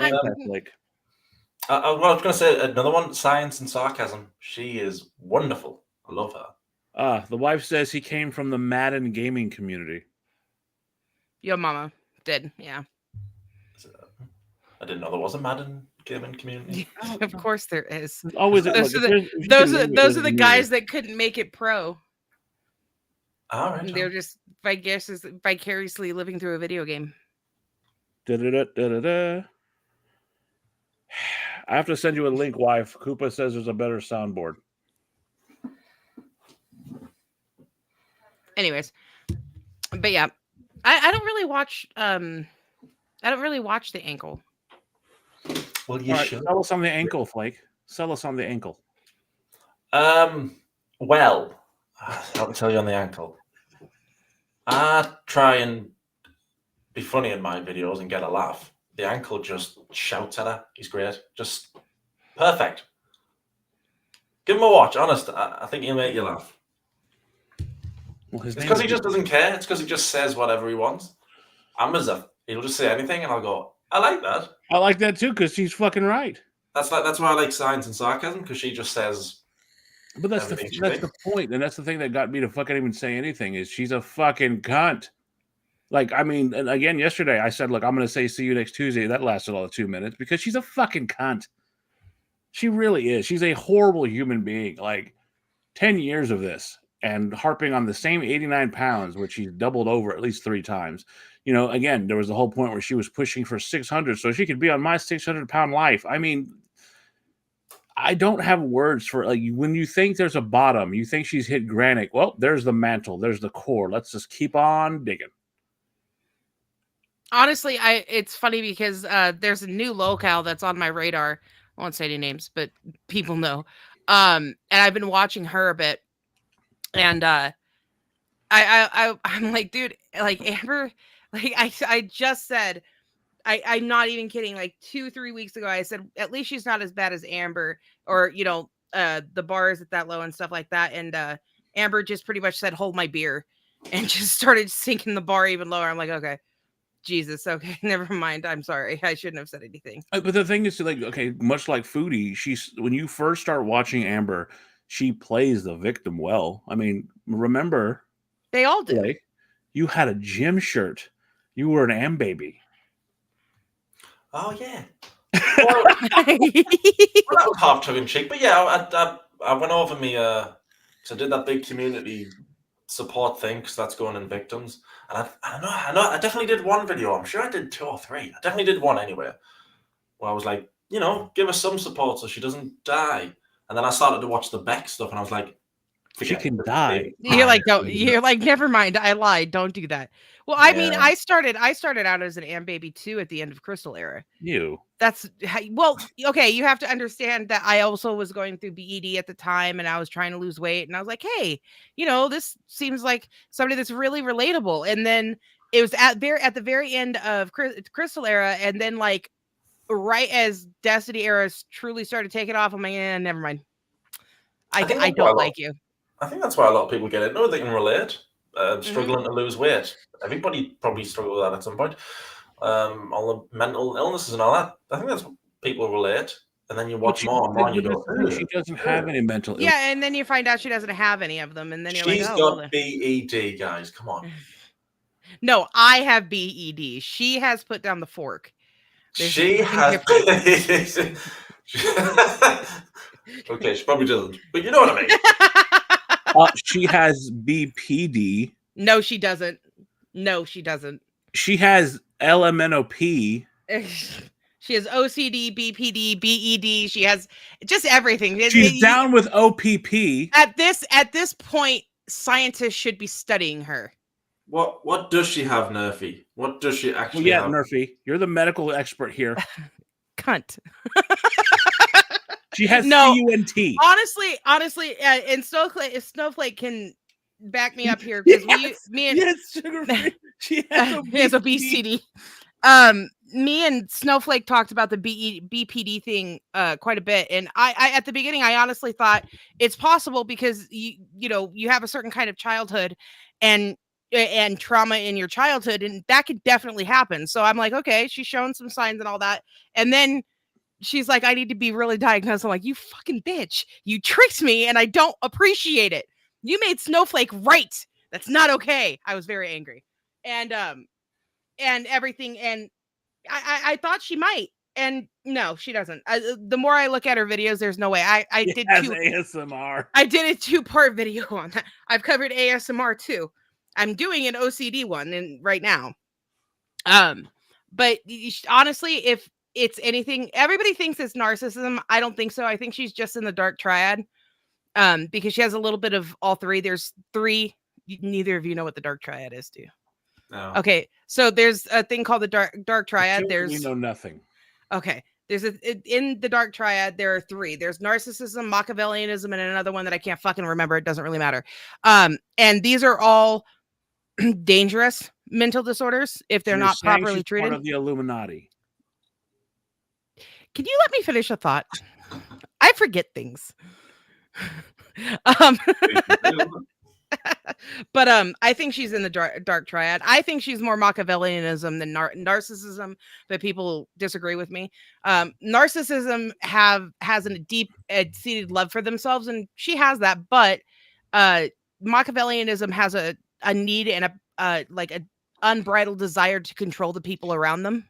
Speaker 3: going to say another one, Science and Sarcasm. She is wonderful. I love her.
Speaker 2: The wife says he came from the Madden gaming community.
Speaker 1: Yo Mama did, yeah.
Speaker 3: I didn't know there was a Madden gaming community.
Speaker 1: Of course there is.
Speaker 2: Always
Speaker 1: those are the guys that couldn't make it pro.
Speaker 3: All right.
Speaker 1: They're just vicariously living through a video game.
Speaker 2: I have to send you a link, wife. Koopa says there's a better soundboard.
Speaker 1: Anyways, but yeah, I don't really watch. I don't really watch the ankle.
Speaker 3: Well, you should.
Speaker 2: Sell us on the ankle, Flake. Sell us on the ankle.
Speaker 3: Well, I'll tell you on the ankle. I try and be funny in my videos and get a laugh. The ankle just shouts at her. He's great. Just perfect. Give him a watch. Honest, I think he'll make you laugh.
Speaker 2: Well,
Speaker 3: it's because he just doesn't care. It's because he just says whatever he wants. He'll just say anything, and I'll go, I like that.
Speaker 2: I like that too, because she's fucking right.
Speaker 3: That's why I like Science and Sarcasm, because she just says
Speaker 2: But that's the point, and that's the thing that got me to fucking even say anything is she's a fucking cunt. Like, I mean, and again, yesterday I said, look, I'm going to say see you next Tuesday. That lasted all of 2 minutes because she's a fucking cunt. She really is. She's a horrible human being. Like 10 years of this and harping on the same 89 pounds, which she's doubled over at least 3 times. You know, again, there was the whole point where she was pushing for 600 so she could be on my 600-pound life. I mean, I don't have words for like when you think there's a bottom, you think she's hit granite. Well, there's the mantle, there's the core. Let's just keep on digging.
Speaker 1: Honestly, it's funny because there's a new locale that's on my radar. I won't say any names, but people know. And I've been watching her a bit, and I'm like, dude, like Amber, like I just said, I'm not even kidding. Like 2-3 weeks ago, I said at least she's not as bad as Amber, or you know, the bar is at that low and stuff like that. And Amber just pretty much said, "Hold my beer," and just started sinking the bar even lower. I'm like, okay. Jesus, okay, never mind. I'm sorry. I shouldn't have said anything.
Speaker 2: But the thing is, like, okay, much like Foodie, she's when you first start watching Amber, she plays the victim well. I mean, remember,
Speaker 1: they all do.
Speaker 2: Like, you had a gym shirt. You were an Am baby.
Speaker 3: Oh yeah. Well, that was half tongue in cheek, but yeah, I went over me. So I did that big community support thing because that's going in victims. And I know, I definitely did one video. I'm sure I did 2 or 3. I definitely did one anyway, where I was like, you know, give her some support so she doesn't die. And then I started to watch the Beck stuff, and I was like,
Speaker 2: she can die.
Speaker 1: You're like, don't. You're like, never mind. I lied. Don't do that. Well, I mean, I started out as an Am baby too at the end of Crystal era. That's well, okay. You have to understand that I also was going through BED at the time, and I was trying to lose weight, and I was like, hey, you know, this seems like somebody that's really relatable. And then it was at the very end of Crystal era, and then like right as Destiny era truly started taking off, I'm like, never mind. I don't like you.
Speaker 3: I think that's why a lot of people get it. No, they can relate. Struggling to lose weight. Everybody probably struggle with that at some point. All the mental illnesses and all that. I think that's what people relate. And then you watch more and more and you go,
Speaker 2: she doesn't have any mental illness.
Speaker 1: Yeah, and then you find out she doesn't have any of them. And then you're
Speaker 3: she's
Speaker 1: like,
Speaker 3: got BED, guys. Come on.
Speaker 1: No, I have BED. She has put down the fork.
Speaker 3: She has. Okay, she probably doesn't. But you know what I mean.
Speaker 2: She has BPD.
Speaker 1: No, she doesn't. No, she doesn't.
Speaker 2: She has LMNOP.
Speaker 1: She has OCD, BPD, BED. She has just everything.
Speaker 2: She's down with OPP.
Speaker 1: At this point, scientists should be studying her.
Speaker 3: What does she have, Nerfy? What does she actually have?
Speaker 2: Nerfy, you're the medical expert here.
Speaker 1: Cunt.
Speaker 2: She has CUNT.
Speaker 1: Honestly, and Snowflake can back me up here because she has obesity. Me and Snowflake talked about the BPD thing quite a bit, and I at the beginning I honestly thought it's possible because you have a certain kind of childhood and trauma in your childhood, and that could definitely happen. So I'm like, okay, she's showing some signs and all that, and then she's like, I need to be really diagnosed. I'm like, you fucking bitch, you tricked me, and I don't appreciate it. You made Snowflake right. That's not okay. I was very angry, and everything, and I thought she might, and no, she doesn't. The more I look at her videos, there's no way. I did
Speaker 2: ASMR.
Speaker 1: I did a 2-part video on that. I've covered ASMR too. I'm doing an OCD one right now. But honestly, if it's anything, everybody thinks it's narcissism. I don't think so. I think she's just in the dark triad. Because she has a little bit of all 3. There's 3. Neither of you know what the dark triad is, do you?
Speaker 3: No.
Speaker 1: Okay, so there's a thing called the dark triad.
Speaker 2: We know nothing.
Speaker 1: Okay, in the dark triad there are 3. There's narcissism, Machiavellianism, and another one that I can't fucking remember. It doesn't really matter. And these are all dangerous mental disorders if they're not properly treated.
Speaker 2: Part of the Illuminati.
Speaker 1: Can you let me finish a thought? I forget things. But I think she's in the dark triad. I think she's more Machiavellianism than narcissism, but people disagree with me. Narcissism has a deep seated love for themselves, and she has that. But Machiavellianism has a need and a like a unbridled desire to control the people around them,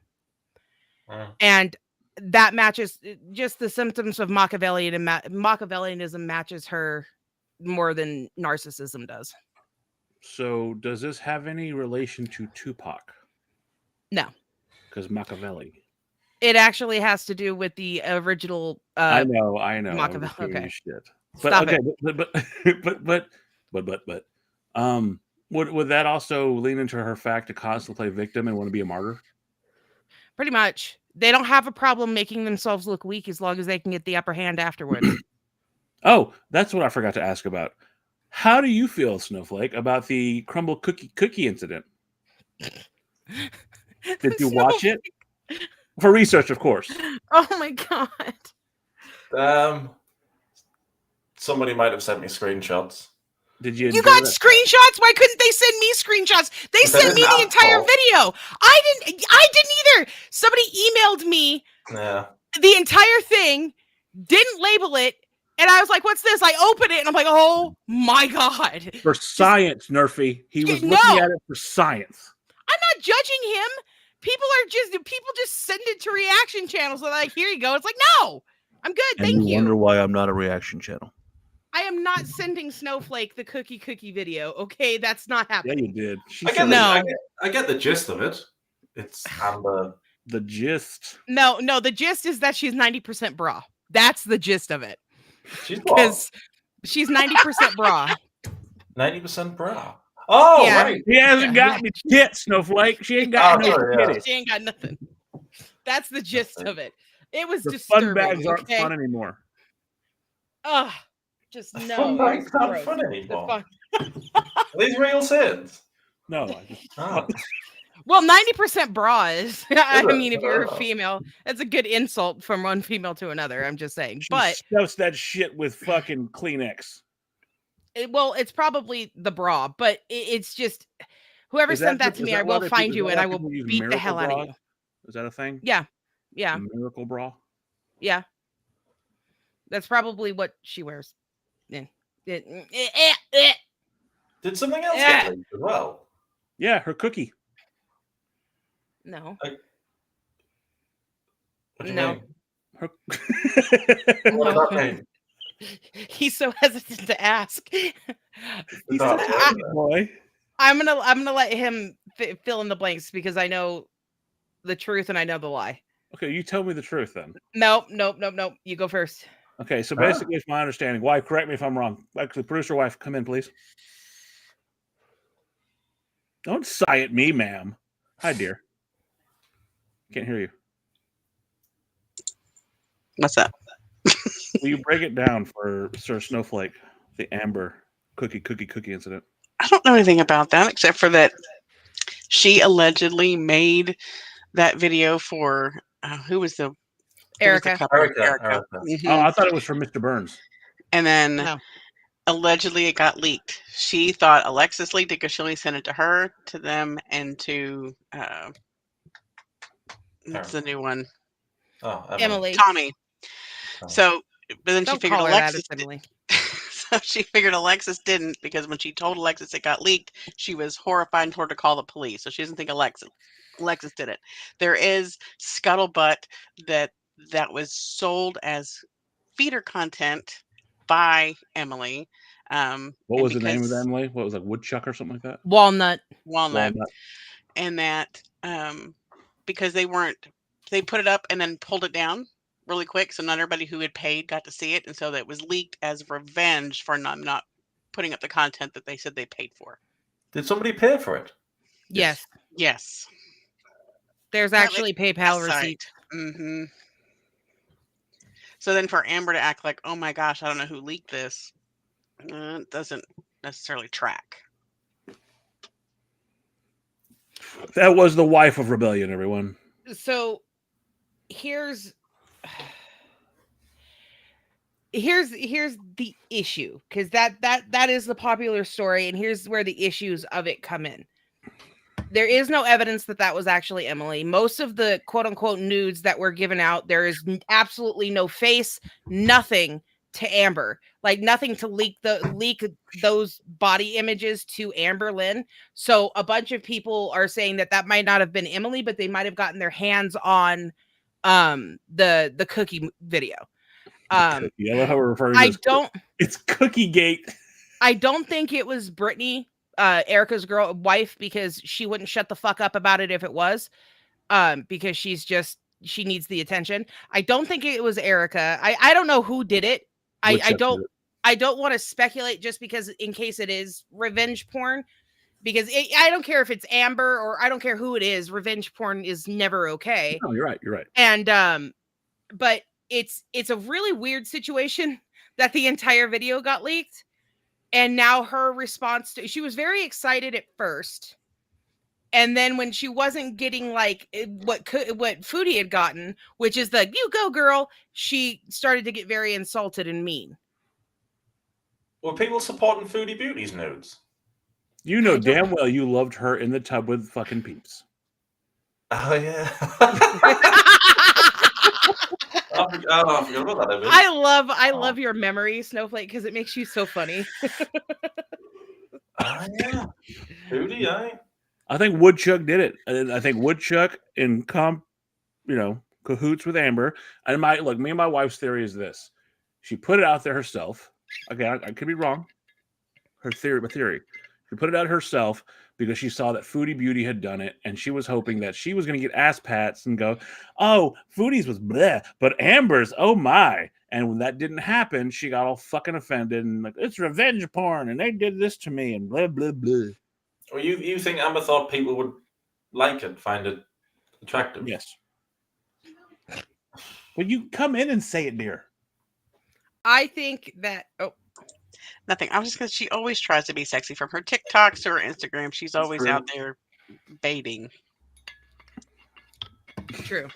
Speaker 1: and that matches just the symptoms of Machiavellianism matches her more than narcissism does.
Speaker 2: So, does this have any relation to Tupac?
Speaker 1: No,
Speaker 2: because Machiavelli.
Speaker 1: It actually has to do with the original.
Speaker 2: I know.
Speaker 1: Machiavelli.
Speaker 2: Okay. Shit. But
Speaker 1: Stop
Speaker 2: okay,
Speaker 1: it.
Speaker 2: but would that also lean into her fact to constantly play victim and want to be a martyr?
Speaker 1: Pretty much. They don't have a problem making themselves look weak as long as they can get the upper hand afterwards.
Speaker 2: Oh, that's what I forgot to ask about. How do you feel, Snowflake, about the crumble cookie incident? Did you watch it? For research, of course.
Speaker 1: Oh my god.
Speaker 3: Somebody might have sent me screenshots.
Speaker 2: Did you?
Speaker 1: You got screenshots? Why couldn't they send me screenshots? They sent me the entire video. I didn't either. Somebody emailed me the entire thing, didn't label it, and I was like, "What's this?" I open it and I'm like, "Oh my god!"
Speaker 2: For science, Nerfy. He was looking at it for science.
Speaker 1: I'm not judging him. People just send it to reaction channels. They're like, "Here you go." It's like, no, I'm good. Thank you.
Speaker 2: Wonder why I'm not a reaction channel.
Speaker 1: I am not sending Snowflake the cookie video. Okay, that's not happening.
Speaker 2: Yeah, you did.
Speaker 3: I get the gist of it. It's Amber.
Speaker 2: The gist.
Speaker 1: No, the gist is that she's 90% bra. That's the gist of it.
Speaker 3: Because
Speaker 1: she's 90% bra.
Speaker 3: 90% bra. Oh,
Speaker 1: yeah.
Speaker 3: Right.
Speaker 2: She hasn't got any tits, Snowflake. She ain't got no titties.
Speaker 1: She ain't got nothing. That's the gist of it. It was
Speaker 2: the
Speaker 1: disturbing.
Speaker 2: Fun bags aren't fun anymore.
Speaker 1: Ugh. Just no.
Speaker 3: Fun bags aren't fun anymore. Are these real sins?
Speaker 2: No.
Speaker 1: Well, 90% bra is. I mean, if you're a female, that's a good insult from one female to another. I'm just saying. But
Speaker 2: stuffs that shit with fucking Kleenex.
Speaker 1: It's probably the bra, but it's just whoever sent that to me, I will find you and I will beat the hell out of you.
Speaker 2: Is that a thing?
Speaker 1: Yeah.
Speaker 2: A miracle bra?
Speaker 1: Yeah. That's probably what she wears.
Speaker 3: Did something else get leaked as well?
Speaker 2: Yeah, her cookie.
Speaker 1: No.
Speaker 3: What do you mean?
Speaker 2: Her...
Speaker 3: What does that mean?
Speaker 1: He's so hesitant to ask.
Speaker 2: Boy.
Speaker 1: I'm gonna let him fill in the blanks because I know the truth and I know the lie.
Speaker 2: Okay, you tell me the truth then.
Speaker 1: Nope. You go first.
Speaker 2: Okay, so basically, it's my understanding. Wife, correct me if I'm wrong. Actually, producer wife, come in, please. Don't sigh at me, ma'am. Hi, dear. Can't hear you.
Speaker 4: What's up?
Speaker 2: Will you break it down for Sir Snowflake, the Amber cookie incident?
Speaker 4: I don't know anything about that except for that she allegedly made that video for who was the
Speaker 1: Erica.
Speaker 3: Erica.
Speaker 4: Mm-hmm.
Speaker 2: Oh, I thought it was for Mr. Burns.
Speaker 4: And then allegedly it got leaked. She thought Alexis leaked it because she only sent it to her, to them, and to what's the new one?
Speaker 3: Oh,
Speaker 1: Emily.
Speaker 4: Tommy.
Speaker 3: Oh.
Speaker 4: So, but then she figured Alexis.
Speaker 1: Emily.
Speaker 4: So she figured Alexis didn't, because when she told Alexis it got leaked, she was horrified and told her to call the police. So she doesn't think Alexis did it. There is scuttlebutt that was sold as feeder content by Emily.
Speaker 2: What was the name of Emily? What was it, Woodchuck or something like that?
Speaker 1: Walnut.
Speaker 4: And that because they put it up and then pulled it down really quick, so not everybody who had paid got to see it, and so that was leaked as revenge for not putting up the content that they said they paid for.
Speaker 3: Did somebody pay for it?
Speaker 1: Yes. There's actually PayPal receipt.
Speaker 4: Mm-hmm. So then for Amber to act like, oh my gosh, I don't know who leaked this, it doesn't necessarily track.
Speaker 2: That was the wife of rebellion, everyone.
Speaker 1: So here's here's the issue, because that is the popular story, and here's where the issues of it come in. There is no evidence that was actually Emily. Most of the quote unquote nudes that were given out, there is absolutely no face, nothing to Amber, like nothing to leak those body images to Amberlynn. So a bunch of people are saying that might not have been Emily, but they might have gotten their hands on the cookie video.
Speaker 2: I love how we're referring to this. It's Cookie Gate.
Speaker 1: I don't think it was Brittany, Erica's wife, because she wouldn't shut the fuck up about it if it was, because she needs the attention. I don't think it was Erica. I don't know who did it. I don't want to speculate, just because in case it is revenge porn, because I don't care if it's Amber or I don't care who it is. Revenge porn is never okay.
Speaker 2: No, you're right.
Speaker 1: And but it's a really weird situation that the entire video got leaked. And now her response she was very excited at first. And then when she wasn't getting like what Foodie had gotten, which is the "you go girl," she started to get very insulted and mean.
Speaker 3: Were people supporting Foodie Beauty's nudes?
Speaker 2: You know damn well you loved her in the tub with fucking peeps.
Speaker 3: Oh yeah. I forgot about that.
Speaker 1: I love your memory, Snowflake, because it makes you so funny.
Speaker 3: Yeah. Foodie,
Speaker 2: I think Woodchuck did it. And I think Woodchuck in cahoots with Amber. And me and my wife's theory is this. She put it out there herself. Again, I could be wrong. My theory. She put it out herself because she saw that Foodie Beauty had done it, and she was hoping that she was going to get ass pats and go, "Oh, Foodie's was bleh, but Amber's, oh my." And when that didn't happen, she got all fucking offended and like, "It's revenge porn, and they did this to me," and blah, blah, blah.
Speaker 3: Well, you think Amber thought people would like it, find it attractive?
Speaker 2: Yes. Well, you come in and say it, dear.
Speaker 1: I think that... Oh.
Speaker 4: Nothing. I was just because she always tries to be sexy, from her TikToks to her Instagram. She's always out there baiting.
Speaker 1: True.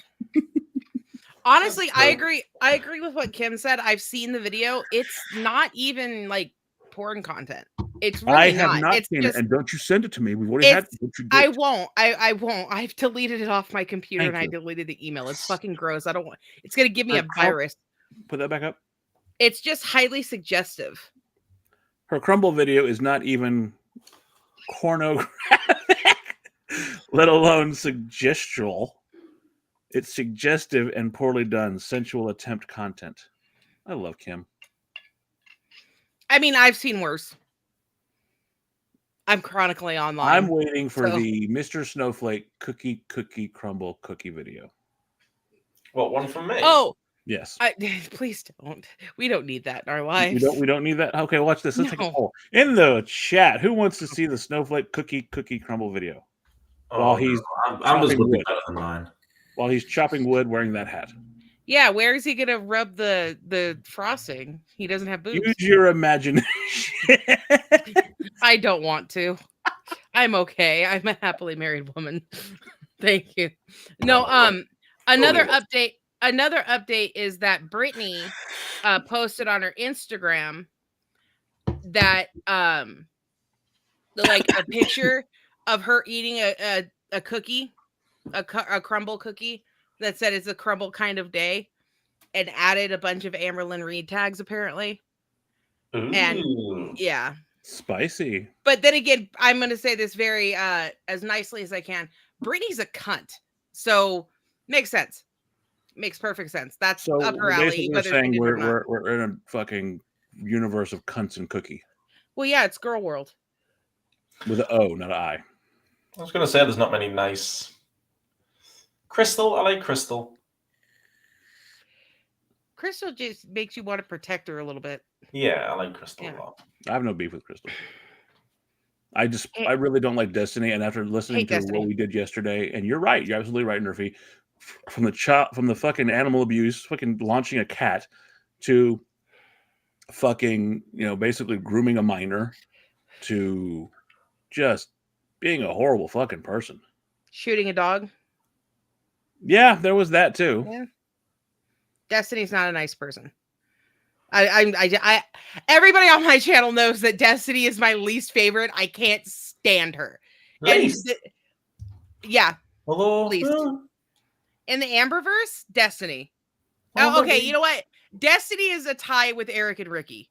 Speaker 1: Honestly, I agree. I agree with what Kim said. I've seen the video. It's not even like porn content. It's really
Speaker 2: I have not seen it, and don't you send it to me. We've already had it.
Speaker 1: I won't. I won't. I've deleted it off my computer, and I deleted the email. It's fucking gross. I don't want. It's gonna give me a virus.
Speaker 2: Put that back up.
Speaker 1: It's just highly suggestive.
Speaker 2: Her crumble video is not even pornographic, let alone suggestival. It's suggestive and poorly done, sensual attempt content. I love Kim.
Speaker 1: I mean, I've seen worse. I'm chronically online.
Speaker 2: I'm waiting for the Mr. Snowflake cookie crumble cookie video.
Speaker 3: What, one from me?
Speaker 1: Oh,
Speaker 2: yes.
Speaker 1: Please don't. We don't need that in our lives.
Speaker 2: We don't need that. Okay, watch this. Let's take a poll in the chat. Who wants to see the Snowflake cookie crumble video? While he's
Speaker 3: I'm just looking better than mine.
Speaker 2: While he's chopping wood, wearing that hat.
Speaker 1: Yeah, where is he gonna rub the frosting? He doesn't have boobs.
Speaker 2: Use your imagination.
Speaker 1: I don't want to. I'm okay. I'm a happily married woman. Thank you. No, another update is that Brittany posted on her Instagram that like a picture of her eating a cookie, a crumble cookie that said it's a crumble kind of day, and added a bunch of Amberlynn Reid tags apparently.
Speaker 3: Ooh.
Speaker 1: And yeah,
Speaker 2: spicy.
Speaker 1: But then again, I'm going to say this very as nicely as I can. Brittany's a cunt, so makes sense. Makes perfect sense. That's up her alley.
Speaker 2: We're saying we're in a fucking universe of cunts and cookie.
Speaker 1: Well, yeah, it's girl world
Speaker 2: with an O, not an I.
Speaker 3: I was going to say there's not many nice. Crystal, I like Crystal.
Speaker 1: Crystal just makes you want to protect her a little bit.
Speaker 3: Yeah, I like Crystal a lot.
Speaker 2: I have no beef with Crystal. I really don't like Destiny, and after listening to what we did yesterday, and you're right, you're absolutely right, Nerfy. From the fucking animal abuse, fucking launching a cat, to fucking basically grooming a minor, to just being a horrible fucking person.
Speaker 1: Shooting a dog.
Speaker 2: Yeah, there was that too.
Speaker 1: Yeah. Destiny's not a nice person. I everybody on my channel knows that Destiny is my least favorite. I can't stand her.
Speaker 3: Least.
Speaker 1: Yeah.
Speaker 3: Although,
Speaker 1: Least. In the Amberverse, Destiny.
Speaker 3: well,
Speaker 1: Oh, okay, you know what? Destiny is a tie with Eric and Ricky,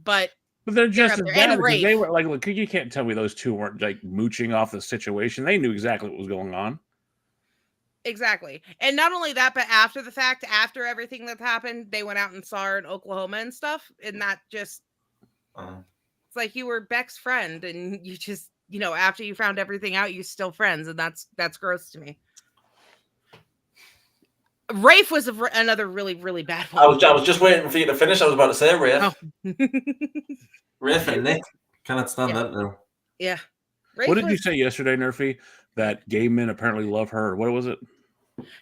Speaker 1: but
Speaker 2: they're just
Speaker 1: up
Speaker 2: as
Speaker 1: there. And
Speaker 2: bad because they
Speaker 1: Rafe.
Speaker 2: were like, look, you can't tell me those two weren't like mooching off the situation. They knew exactly what was going on.
Speaker 1: Exactly. And not only that, but after the fact, after everything that happened, they went out and saw her in Oklahoma and stuff. And that just, it's like you were Beck's friend and you just, you know, after you found everything out, you're still friends. And that's gross to me. Rafe was another really, really bad one.
Speaker 3: I was just waiting for you to finish. I was about to say Rafe.
Speaker 1: Oh.
Speaker 3: Rafe and Nick. Cannot stand that now.
Speaker 1: Yeah. Rafe
Speaker 2: What did you say yesterday, Nerfy? That gay men apparently love her. What was it?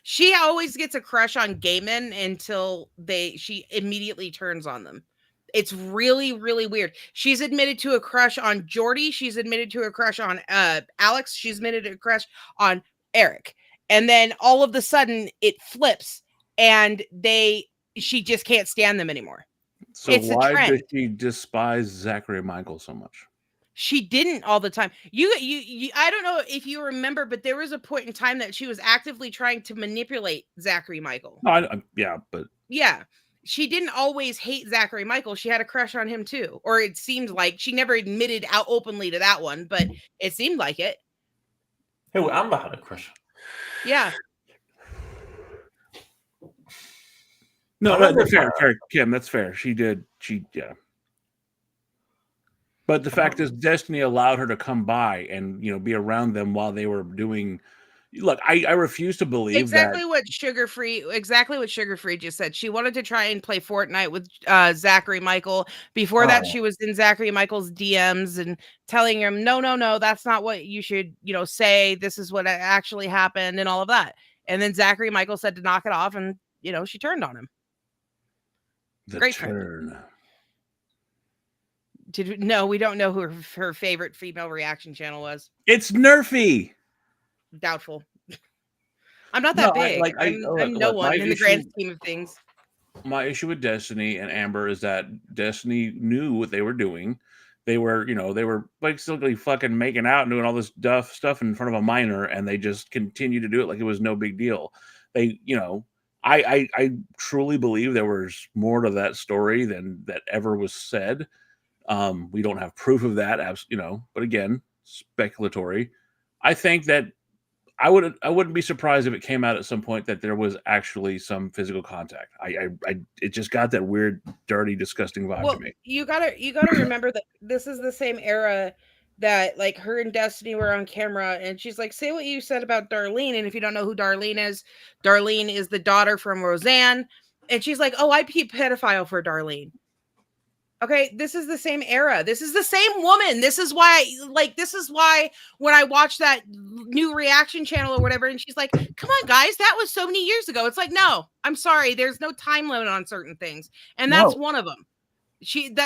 Speaker 1: She always gets a crush on gay men until she immediately turns on them. It's really, really weird. She's admitted to a crush on Jordy. She's admitted to a crush on Alex. She's admitted to a crush on Eric. And then all of a sudden it flips and she just can't stand them anymore.
Speaker 2: So why does she despise Zachary Michael so much?
Speaker 1: She didn't all the time. You I don't know if you remember, but there was a point in time that she was actively trying to manipulate Zachary Michael.
Speaker 2: No,
Speaker 1: yeah, she didn't always hate Zachary Michael. She had a crush on him too, or it seemed like she never admitted out openly to that one, but it seemed like it.
Speaker 3: Hey, Amber had a crush.
Speaker 1: Yeah.
Speaker 2: No, that's fair, Kim. That's fair. She did. Yeah. But the fact is, Destiny allowed her to come by and be around them while they were doing. Look, I refuse to believe
Speaker 1: exactly what Sugar Free just said. She wanted to try and play Fortnite with Zachary Michael. Before that, she was in Zachary Michael's DMs and telling him, no, that's not what you should, say. This is what actually happened and all of that. And then Zachary Michael said to knock it off, and she turned on him. Great turn. No, we don't know who her favorite female reaction channel was.
Speaker 2: It's Nerfy.
Speaker 1: Doubtful. I'm not that big. I'm no one in the grand scheme of things.
Speaker 2: My issue with Destiny and Amber is that Destiny knew what they were doing. They were, they were basically fucking making out and doing all this stuff in front of a minor, and they just continued to do it like it was no big deal. They, I truly believe there was more to that story than that ever was said. We don't have proof of that, but again, speculatory. I think that I wouldn't be surprised if it came out at some point that there was actually some physical contact. It just got that weird, dirty, disgusting vibe to me.
Speaker 1: You gotta remember that this is the same era that like her and Destiny were on camera, and she's like, say what you said about Darlene. And if you don't know who Darlene is the daughter from Roseanne. And she's like, oh, I'd be a pedophile for Darlene. Okay, this is the same era. This is the same woman. This is why when I watch that new reaction channel or whatever, and she's like, come on, guys, that was so many years ago. It's like, no, I'm sorry. There's no time limit on certain things. And that's one of them.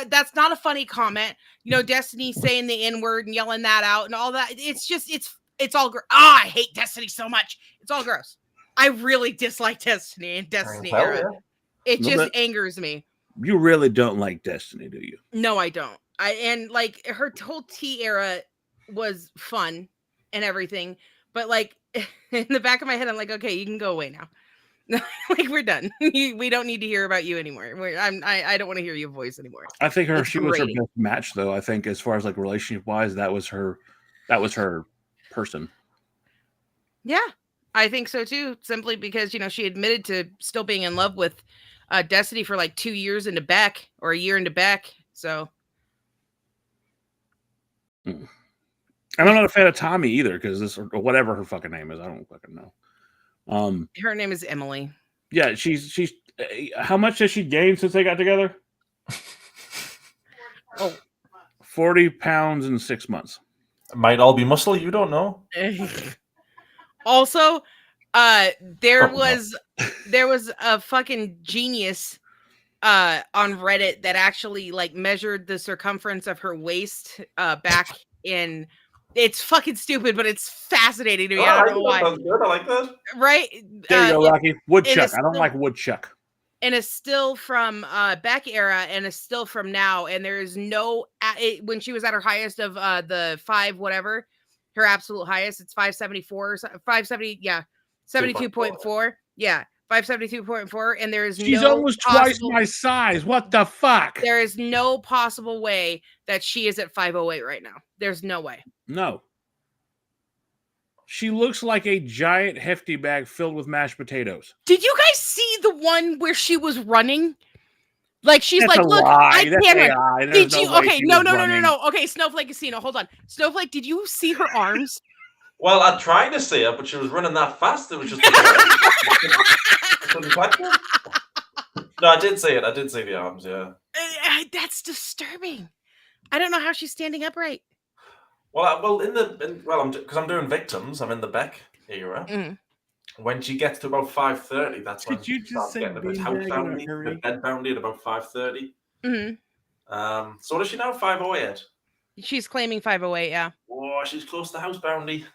Speaker 1: That's not a funny comment. Destiny saying the N-word and yelling that out and all that. It's just, it's all gross. I hate Destiny so much. It's all gross. I really dislike Destiny and Destiny era. It just angers me.
Speaker 2: You really don't like Destiny, do you?
Speaker 1: No, I don't. And like her whole T era was fun and everything, but like in the back of my head, I'm like, okay, you can go away now. Like we're done. We don't need to hear about you anymore. I don't want to hear your voice anymore.
Speaker 2: I think she was her best match, though. I think as far as like relationship wise, that was her person.
Speaker 1: Yeah, I think so too. Simply because she admitted to still being in love with Destiny for like 2 years into Beck, or a year into Beck. So,
Speaker 2: and I'm not a fan of Tommy either, because this or whatever her fucking name is, I don't fucking know.
Speaker 1: Her name is Emily.
Speaker 2: Yeah, she's. How much has she gained since they got together? 40 pounds in 6 months.
Speaker 3: It might all be muscle. You don't know.
Speaker 1: Also, there was a fucking genius on Reddit that actually like measured the circumference of her waist back in. It's fucking stupid, but it's fascinating to me. I don't know why.
Speaker 3: Good. I like that.
Speaker 1: Right?
Speaker 2: There you go, Rocky. Woodchuck. I don't like woodchuck.
Speaker 1: and a still from Beck era and a still from now, and there is no when she was at her highest of the 5 whatever, her absolute highest, it's 574 570, yeah, 72.4, yeah, 572.4, and there is
Speaker 2: She's
Speaker 1: no
Speaker 2: almost twice my size. What the fuck?
Speaker 1: there is no possible way that she is at 508 right now. There's no way.
Speaker 2: No. She looks like a giant hefty bag filled with mashed potatoes.
Speaker 1: Did you guys see the one where she was running? Like she's
Speaker 2: That's
Speaker 1: like,
Speaker 2: a
Speaker 1: look,
Speaker 2: lie.
Speaker 1: I
Speaker 2: That's
Speaker 1: can't
Speaker 2: AI.
Speaker 1: run.
Speaker 2: There's
Speaker 1: Did you?
Speaker 2: no way
Speaker 1: Okay,
Speaker 2: she
Speaker 1: no.
Speaker 2: was running.
Speaker 1: Okay, Snowflake Casino. Hold on, Snowflake. Did you see her arms?
Speaker 3: Well, I tried to see her, but she was running that fast. It was just. No, I did see it. I did see the arms. Yeah.
Speaker 1: That's disturbing. I don't know how she's standing upright.
Speaker 3: Well, because I'm doing victims. I'm in the Beck era.
Speaker 1: Mm.
Speaker 3: When she gets to about 5:30, that's when
Speaker 2: Did you
Speaker 3: she
Speaker 2: just
Speaker 3: starts
Speaker 2: say
Speaker 3: getting a bit
Speaker 2: beanbag in a
Speaker 3: houseboundy,
Speaker 2: hurry?
Speaker 3: a bit bedboundy at about 5:30.
Speaker 1: Mm-hmm.
Speaker 3: So what is she now? 508.
Speaker 1: She's claiming 508. Yeah.
Speaker 3: Oh, she's close to houseboundy.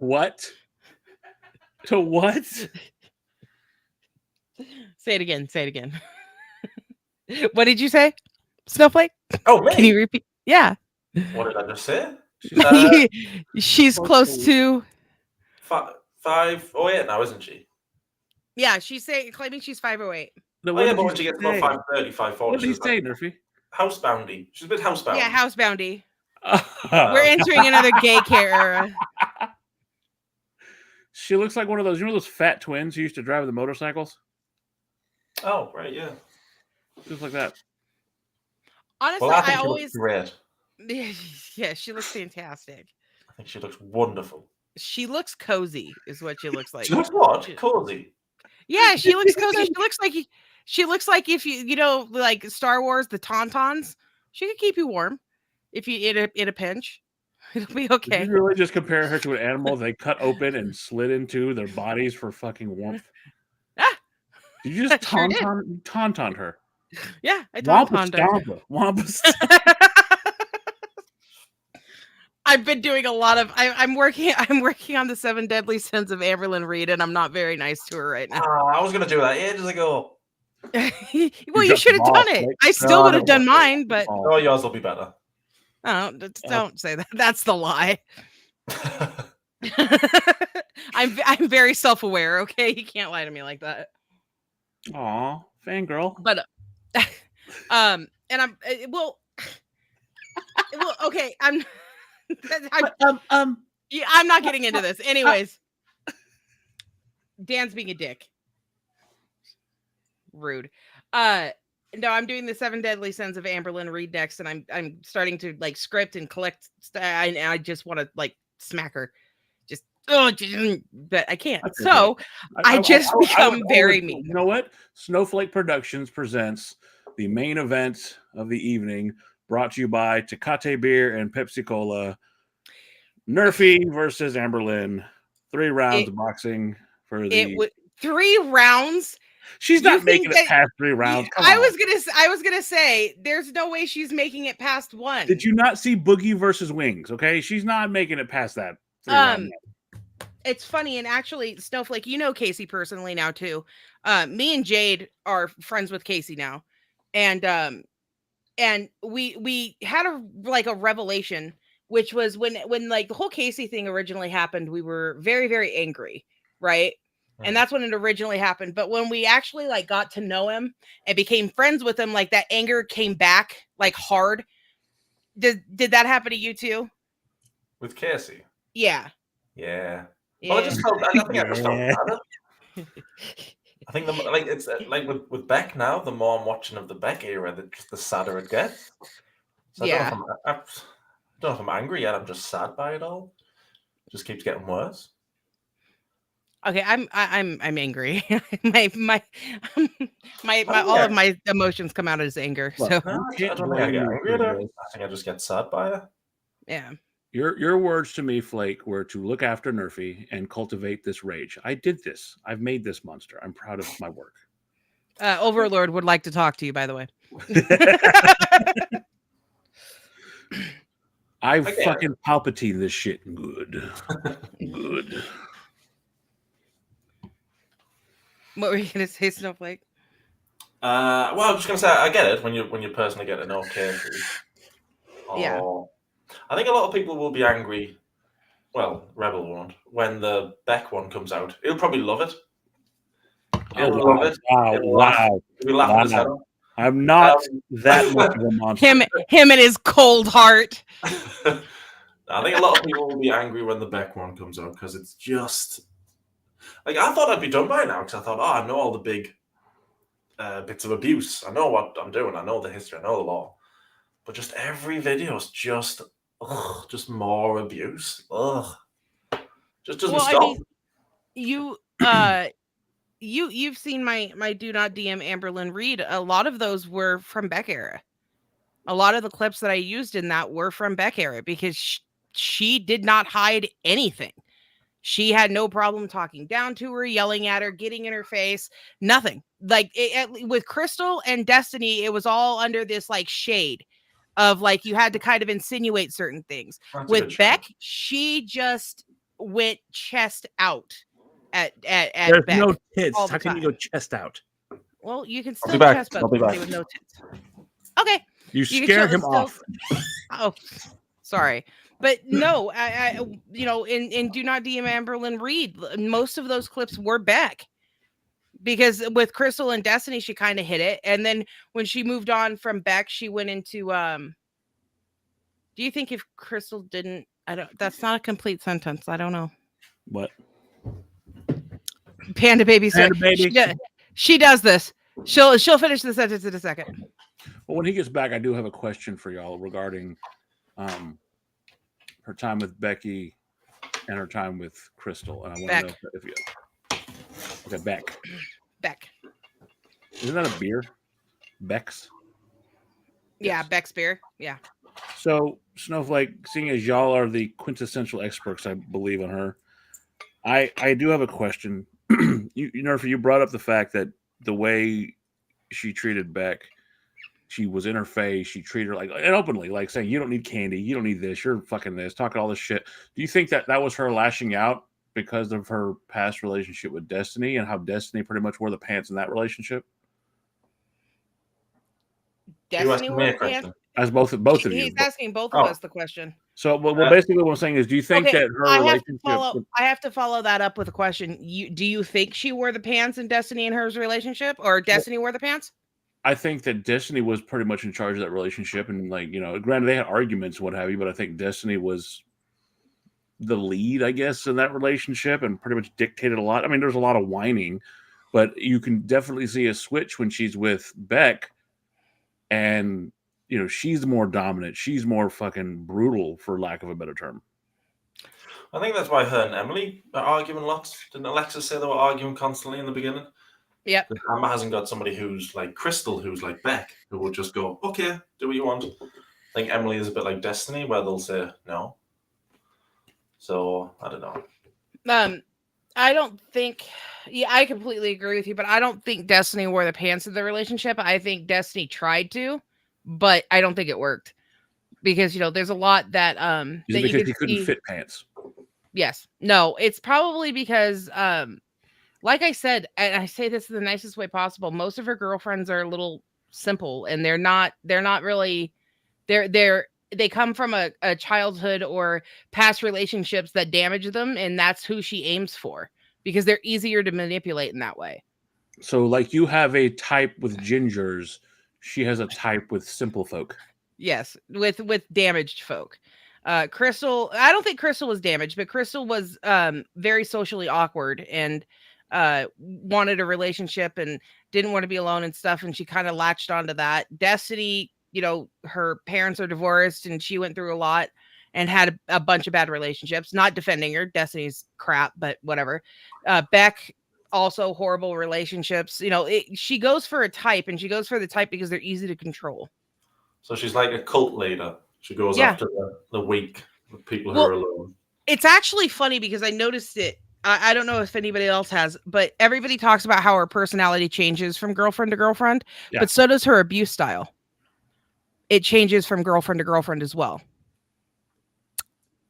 Speaker 2: What? To what?
Speaker 1: Say it again. Say it again. What did you say, Snowflake?
Speaker 3: Oh, me?
Speaker 1: Can you repeat? Yeah.
Speaker 3: What did I just say?
Speaker 1: She's close to
Speaker 3: 508 now, isn't she?
Speaker 1: Yeah, she's claiming she's 508.
Speaker 2: No,
Speaker 3: Oh, yeah, but when she gets about 5:30, 5:40,
Speaker 2: what did he
Speaker 3: she's
Speaker 2: say,
Speaker 3: like
Speaker 2: Nerfy?
Speaker 3: houseboundy. She's a bit housebound.
Speaker 1: Yeah, houseboundy. We're entering another gay care era.
Speaker 2: She looks like one of those, you know, those fat twins who used to drive the motorcycles?
Speaker 3: Oh, right, yeah.
Speaker 2: Just like that.
Speaker 1: Honestly,
Speaker 3: Well, I think
Speaker 1: I
Speaker 3: she
Speaker 1: always
Speaker 3: looks great.
Speaker 1: yeah, she looks fantastic.
Speaker 3: I think she looks wonderful.
Speaker 1: She looks cozy, is what she looks like.
Speaker 3: She looks what? Cozy.
Speaker 1: Yeah, she looks cozy. She looks like if you know, like Star Wars, the Tauntauns. She could keep you warm if you in a pinch. It'll be okay.
Speaker 2: Did you really just compare her to an animal they cut open and slid into their bodies for fucking warmth?
Speaker 1: Ah,
Speaker 2: Did you just
Speaker 1: sure did.
Speaker 2: tauntaun her?
Speaker 1: Yeah, I
Speaker 2: Wampa
Speaker 1: tauntauned.
Speaker 2: stompa.
Speaker 1: I've been doing a lot of. I'm working on the 7 Deadly Sins of Amberlynn Reid, and I'm not very nice to her right now.
Speaker 3: I was gonna do that ages ago.
Speaker 1: Well, you should have done it. I still would have done mine, but
Speaker 3: oh, yours will be better.
Speaker 1: Oh, don't say that. That's the lie. I'm very self-aware. Okay, you can't lie to me like that.
Speaker 2: Aw, fangirl.
Speaker 1: But and I'm okay. I'm not getting into this. Anyways, Dan's being a dick. Rude. No, I'm doing the 7 Deadly Sins of Amberlynn Reid next, and I'm starting to like script and collect. I just want to like smack her, but I can't.
Speaker 2: That's
Speaker 1: so
Speaker 2: okay.
Speaker 1: I just become very mean.
Speaker 2: You know what? Snowflake Productions presents the main event of the evening, brought to you by Tecate Beer and Pepsi Cola. Nerfy versus Amberlynn. 3 rounds of boxing for the.
Speaker 1: 3 rounds.
Speaker 2: She's not making it past 3 rounds.
Speaker 1: I was gonna say there's no way she's making it past 1.
Speaker 2: Did you not see Boogie versus Wings? Okay, she's not making it past that. 3 round.
Speaker 1: It's funny, and actually, Snowflake, you know Casey personally now too. Me and Jade are friends with Casey now, and we had a revelation, which was when like the whole Casey thing originally happened. We were very, very angry, right? And that's when it originally happened. But when we actually like got to know him and became friends with him, like that anger came back like hard. Did that happen to you too?
Speaker 3: With Casey?
Speaker 1: Yeah.
Speaker 3: Yeah. Well, I just felt. I think I just felt better. I think it's like with Beck now. The more I'm watching of the Beck era, the sadder it gets. So
Speaker 1: yeah.
Speaker 3: I don't know if I'm angry yet. I'm just sad by it all. It just keeps getting worse.
Speaker 1: Okay, I'm angry. my all of my emotions come out as anger.
Speaker 2: Look,
Speaker 1: so
Speaker 3: I don't think I get angry at it. I think I just get sad by it.
Speaker 1: Yeah.
Speaker 2: Your words to me, Flake, were to look after Nerfy and cultivate this rage. I did this. I've made this monster. I'm proud of my work.
Speaker 1: Overlord would like to talk to you, by the way.
Speaker 2: I fucking Palpatine this shit. Good. Good.
Speaker 1: What were you gonna say, Snowflake?
Speaker 3: Well, I was just gonna say I get it when you personally get to know Casey.
Speaker 1: Yeah.
Speaker 3: I think a lot of people will be angry. Well, Rebel won't when the Beck one comes out. He'll probably love it. He'll love it.
Speaker 2: Wow.
Speaker 3: He'll be laughing his head off.
Speaker 2: I'm not that much of a monster.
Speaker 1: Him and his cold heart.
Speaker 3: I think a lot of people will be angry when the Beck one comes out because it's just like I thought I'd be done by now because I thought, oh, I know all the big bits of abuse. I know what I'm doing. I know the history. I know the law. But just every video is just more abuse. Ugh. Just doesn't stop.
Speaker 1: I mean, you've seen my do not DM Amberlynn Reid. A lot of those were from Beck era. A lot of the clips that I used in that were from Beck era because she did not hide anything. She had no problem talking down to her, yelling at her, getting in her face, nothing. Like with Crystal and Destiny, it was all under this like shade of like you had to kind of insinuate certain things. With Beck, she just went chest out at
Speaker 2: There's
Speaker 1: Beck.
Speaker 2: no tits.
Speaker 1: all the
Speaker 2: How can
Speaker 1: time.
Speaker 2: you go chest out?
Speaker 1: Well, you can
Speaker 3: I'll
Speaker 1: still
Speaker 3: be back.
Speaker 1: chest
Speaker 3: I'll be
Speaker 1: bump
Speaker 3: back.
Speaker 1: with no tits. Okay.
Speaker 2: You
Speaker 1: can
Speaker 2: scare him
Speaker 1: still-
Speaker 2: off.
Speaker 1: Oh, sorry. But no, I in Do Not DM Amberlynn Reid, most of those clips were Beck. Because with Crystal and Destiny, she kind of hit it. And then when she moved on from Beck, she went into do you think if Crystal didn't that's not a complete sentence. I don't know.
Speaker 2: What?
Speaker 1: Panda baby.
Speaker 2: Panda baby.
Speaker 1: She does this. She'll finish the sentence in a second.
Speaker 2: Well, when he gets back, I do have a question for y'all regarding her time with Becky and her time with Crystal. And I want to know if you okay, Beck. Isn't that a beer? Beck's?
Speaker 1: Yeah,
Speaker 2: Yes.
Speaker 1: Beck's beer. Yeah.
Speaker 2: So, Snowflake, seeing as y'all are the quintessential experts, I believe, on her, I do have a question. Nerfy, you brought up the fact that the way she treated Beck, she was in her face. She treated her like and openly, like saying, "You don't need candy. You don't need this. You're fucking this." Talking all this shit. Do you think that was her lashing out because of her past relationship with Destiny and how Destiny pretty much wore the pants in that relationship?
Speaker 1: Destiny wore the pants.
Speaker 2: As both of you.
Speaker 1: He's asking both of us the question.
Speaker 2: So, well, basically, what I'm saying is, do you think that her relationship?
Speaker 1: I have to follow that up with a question. Do you think she wore the pants in Destiny and hers relationship, or Destiny wore the pants?
Speaker 2: I think that Destiny was pretty much in charge of that relationship, and granted, they had arguments, what have you, but I think Destiny was the lead, I guess, in that relationship, and pretty much dictated a lot. I mean, there's a lot of whining, but you can definitely see a switch when she's with Beck, and she's more dominant. She's more fucking brutal, for lack of a better term.
Speaker 3: I think that's why her and Emily are arguing lots. Didn't Alexis say they were arguing constantly in the beginning?
Speaker 1: Yeah.
Speaker 3: Amber hasn't got somebody who's like Crystal, who's like Beck, who will just go, okay, do what you want. I think Emily is a bit like Destiny, where they'll say no. So, I don't know.
Speaker 1: I don't think... Yeah, I completely agree with you, but I don't think Destiny wore the pants of the relationship. I think Destiny tried to, but I don't think it worked. Because, there's a lot that...
Speaker 2: because he couldn't fit pants.
Speaker 1: Yes. No, it's probably because... like I said, and I say this in the nicest way possible, most of her girlfriends are a little simple, and they're not really... They come from a childhood or past relationships that damage them, and that's who she aims for because they're easier to manipulate in that way.
Speaker 2: So, like you have a type with gingers, she has a type with simple folk.
Speaker 1: Yes, with damaged folk. Crystal, I don't think Crystal was damaged, but Crystal was very socially awkward and wanted a relationship and didn't want to be alone and stuff, and she kind of latched onto that. Destiny, her parents are divorced and she went through a lot and had a bunch of bad relationships. Not defending her, Destiny's crap, but whatever. Beck, also horrible relationships. She goes for a type, and she goes for the type because they're easy to control.
Speaker 3: So she's like a cult leader. She goes after the weak, the people who are alone.
Speaker 1: It's actually funny because I noticed it. I don't know if anybody else has, but everybody talks about how her personality changes from girlfriend to girlfriend, but so does her abuse style. It changes from girlfriend to girlfriend as well.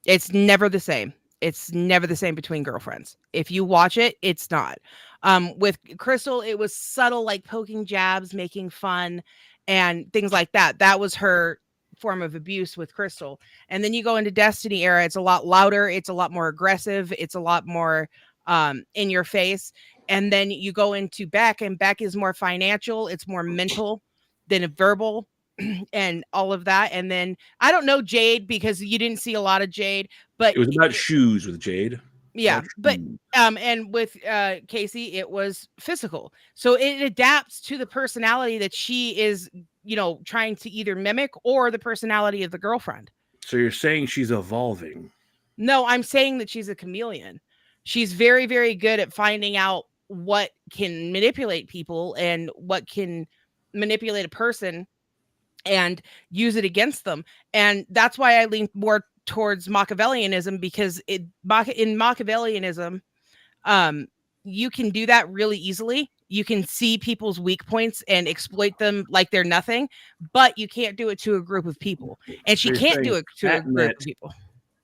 Speaker 1: It's never the same. It's never the same between girlfriends. If you watch it, it's not. With Crystal, it was subtle, like poking jabs, making fun, and things like that. That was her form of abuse with Crystal. And then you go into Destiny era, it's a lot louder, it's a lot more aggressive, it's a lot more in your face. And then you go into Beck, and Beck is more financial, it's more mental than verbal. And all of that. And then I don't know Jade because you didn't see a lot of Jade, but
Speaker 2: It was about shoes with Jade.
Speaker 1: yeah,
Speaker 2: About
Speaker 1: but
Speaker 2: shoes.
Speaker 1: and with Casey, it was physical. So it adapts to the personality that she is, trying to either mimic or the personality of the girlfriend.
Speaker 2: So you're saying she's evolving?
Speaker 1: No, I'm saying that she's a chameleon. She's very, very good at finding out what can manipulate people and what can manipulate a person and use it against them. And that's why I lean more towards Machiavellianism, because in Machiavellianism, you can do that really easily. You can see people's weak points and exploit them like they're nothing, but you can't do it to a group of people. And she
Speaker 2: So you're
Speaker 1: can't do
Speaker 2: saying
Speaker 1: it to a group
Speaker 2: Catnet
Speaker 1: of people.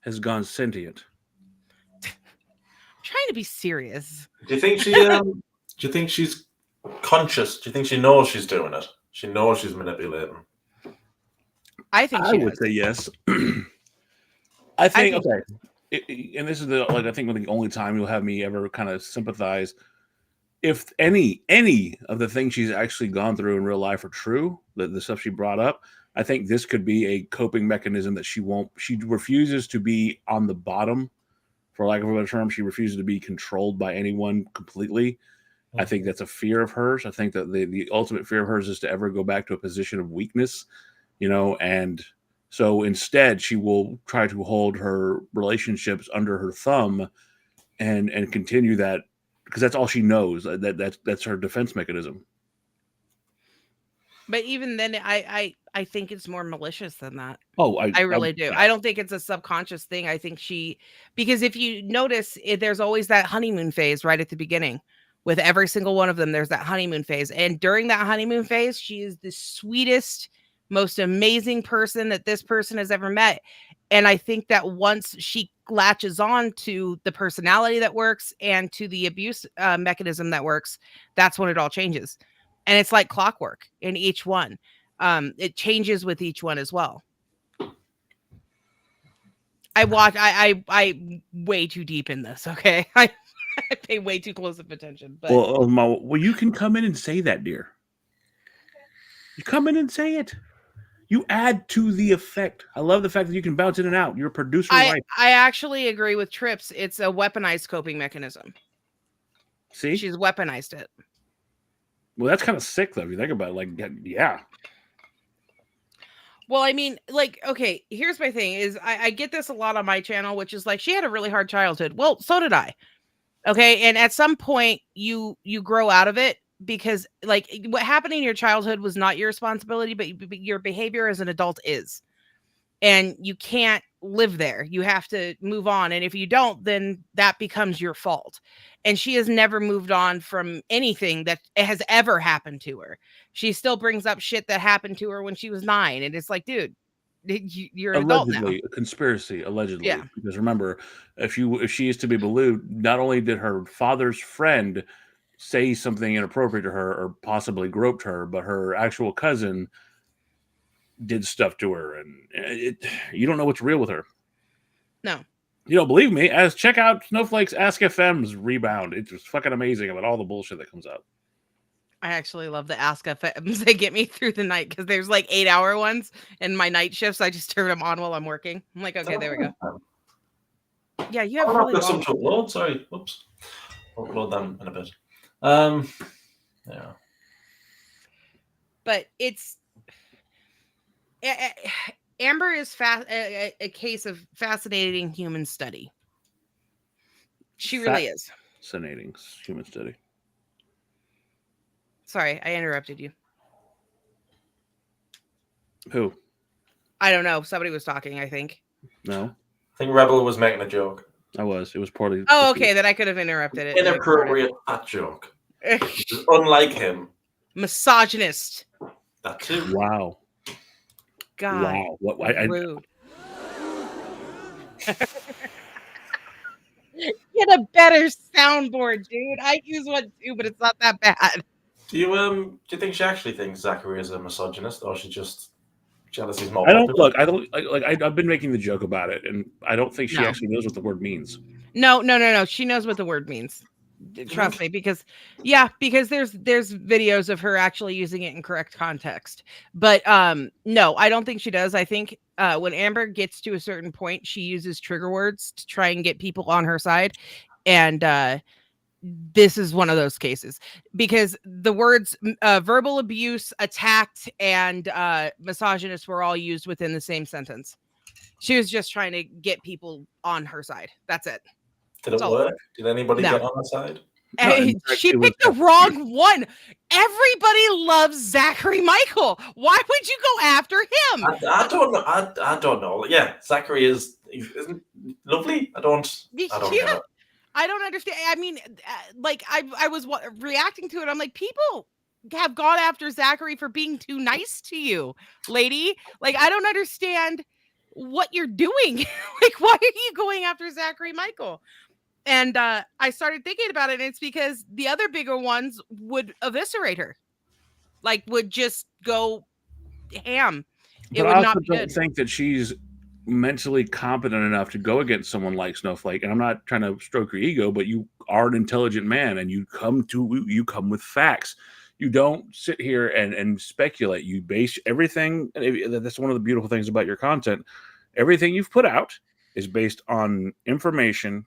Speaker 2: has gone sentient.
Speaker 1: I'm trying to be serious.
Speaker 3: Do you think she? Do you think she's conscious? Do you think she knows she's doing it? She knows she's manipulating.
Speaker 1: I think
Speaker 2: I
Speaker 1: she
Speaker 2: would
Speaker 1: does.
Speaker 2: say yes. I think
Speaker 1: think-
Speaker 2: okay, and this is I think the only time you'll have me ever kind of sympathize. If any of the things she's actually gone through in real life are true, the stuff she brought up, I think this could be a coping mechanism that she refuses to be on the bottom, for lack of a better term. She refuses to be controlled by anyone completely. I think that's a fear of hers. I think that the ultimate fear of hers is to ever go back to a position of weakness, and so instead she will try to hold her relationships under her thumb and continue that, because that's all she knows. That's her defense mechanism.
Speaker 1: But even then, I think it's more malicious than that.
Speaker 2: Oh,
Speaker 1: I really do. I don't think it's a subconscious thing. I think because if you notice, there's always that honeymoon phase right at the beginning. With every single one of them, there's that honeymoon phase. And during that honeymoon phase, she is the sweetest, most amazing person that this person has ever met. And I think that once she latches on to the personality that works and to the abuse mechanism that works, that's when it all changes. And it's like clockwork in each one. It changes with each one as well. I way too deep in this. Okay. I pay way too close of attention. But
Speaker 2: well, you can come in and say that, dear. You come in and say it. You add to the effect. I love the fact that you can bounce in and out. You're a producer.
Speaker 1: I actually agree with Trips. It's a weaponized coping mechanism.
Speaker 2: See?
Speaker 1: She's weaponized it.
Speaker 2: Well, that's kind of sick, though, if you think about it. Like, yeah.
Speaker 1: Well, I mean, like, okay, here's my thing is I get this a lot on my channel, which is like, she had a really hard childhood. Well, so did I. Okay. And at some point you grow out of it, because like what happened in your childhood was not your responsibility, but your behavior as an adult is. And you can't live there. You have to move on. And if you don't, then that becomes your fault. And she has never moved on from anything that has ever happened to her. She still brings up shit that happened to her when she was 9. And it's like, dude, you're an adult now.
Speaker 2: A conspiracy, allegedly.
Speaker 1: Yeah.
Speaker 2: Because remember, if she is to be believed, not only did her father's friend say something inappropriate to her or possibly groped her, but her actual cousin did stuff to her, and you don't know what's real with her.
Speaker 1: No.
Speaker 2: You don't believe me? Check out Snowflake's Ask FM's Rebound. It's just fucking amazing about all the bullshit that comes out.
Speaker 1: I actually love the Ask FMs. They get me through the night because there's like 8-hour ones in my night shifts. I just turn them on while I'm working. I'm like, okay, there we go. Yeah, you have really
Speaker 3: got some
Speaker 1: long...
Speaker 3: to upload. Sorry, whoops. I'll upload them in a bit. Yeah.
Speaker 1: But it's Amber is a case of fascinating human study. She really is.
Speaker 2: Fascinating human study.
Speaker 1: Sorry, I interrupted you.
Speaker 2: Who?
Speaker 1: I don't know. Somebody was talking, I think.
Speaker 2: No.
Speaker 3: I think Rebel was making a joke.
Speaker 2: I was. It was poorly.
Speaker 1: Oh, okay. Then I could have interrupted it.
Speaker 3: Inappropriate fat joke. Unlike him.
Speaker 1: Misogynist.
Speaker 3: That too.
Speaker 2: Wow.
Speaker 1: God.
Speaker 2: Wow.
Speaker 1: Rude. Get a better soundboard, dude. I use one too, but it's not that bad.
Speaker 3: Do you think she actually thinks Zachary is a misogynist, or she just jealousy is more
Speaker 2: I don't
Speaker 3: popular?
Speaker 2: look. I don't like. I've been making the joke about it, and I don't think she
Speaker 1: No.
Speaker 2: actually knows what the word means.
Speaker 1: No. She knows what the word means. Trust me, because there's videos of her actually using it in correct context. But no, I don't think she does. I think when Amber gets to a certain point, she uses trigger words to try and get people on her side. And this is one of those cases, because the words verbal abuse, attacked, and misogynist were all used within the same sentence. She was just trying to get people on her side. That's it.
Speaker 3: Did it work? Did anybody get on her side?
Speaker 1: She picked the wrong one. Everybody loves Zachary Michael. Why would you go after him?
Speaker 3: I don't know. I don't know. Yeah, Zachary isn't lovely. I don't get it.
Speaker 1: I don't understand. I mean, like I was reacting to it. I'm like, people have gone after Zachary for being too nice to you, lady. Like, I don't understand what you're doing. Like, why are you going after Zachary Michael? And I started thinking about it, and it's because the other bigger ones would eviscerate her, like would just go ham.
Speaker 2: But I also don't think that she's mentally competent enough to go against someone like Snowflake. And I'm not trying to stroke your ego, but you are an intelligent man, and you come with facts. You don't sit here and speculate. You base everything. That's one of the beautiful things about your content. Everything you've put out is based on information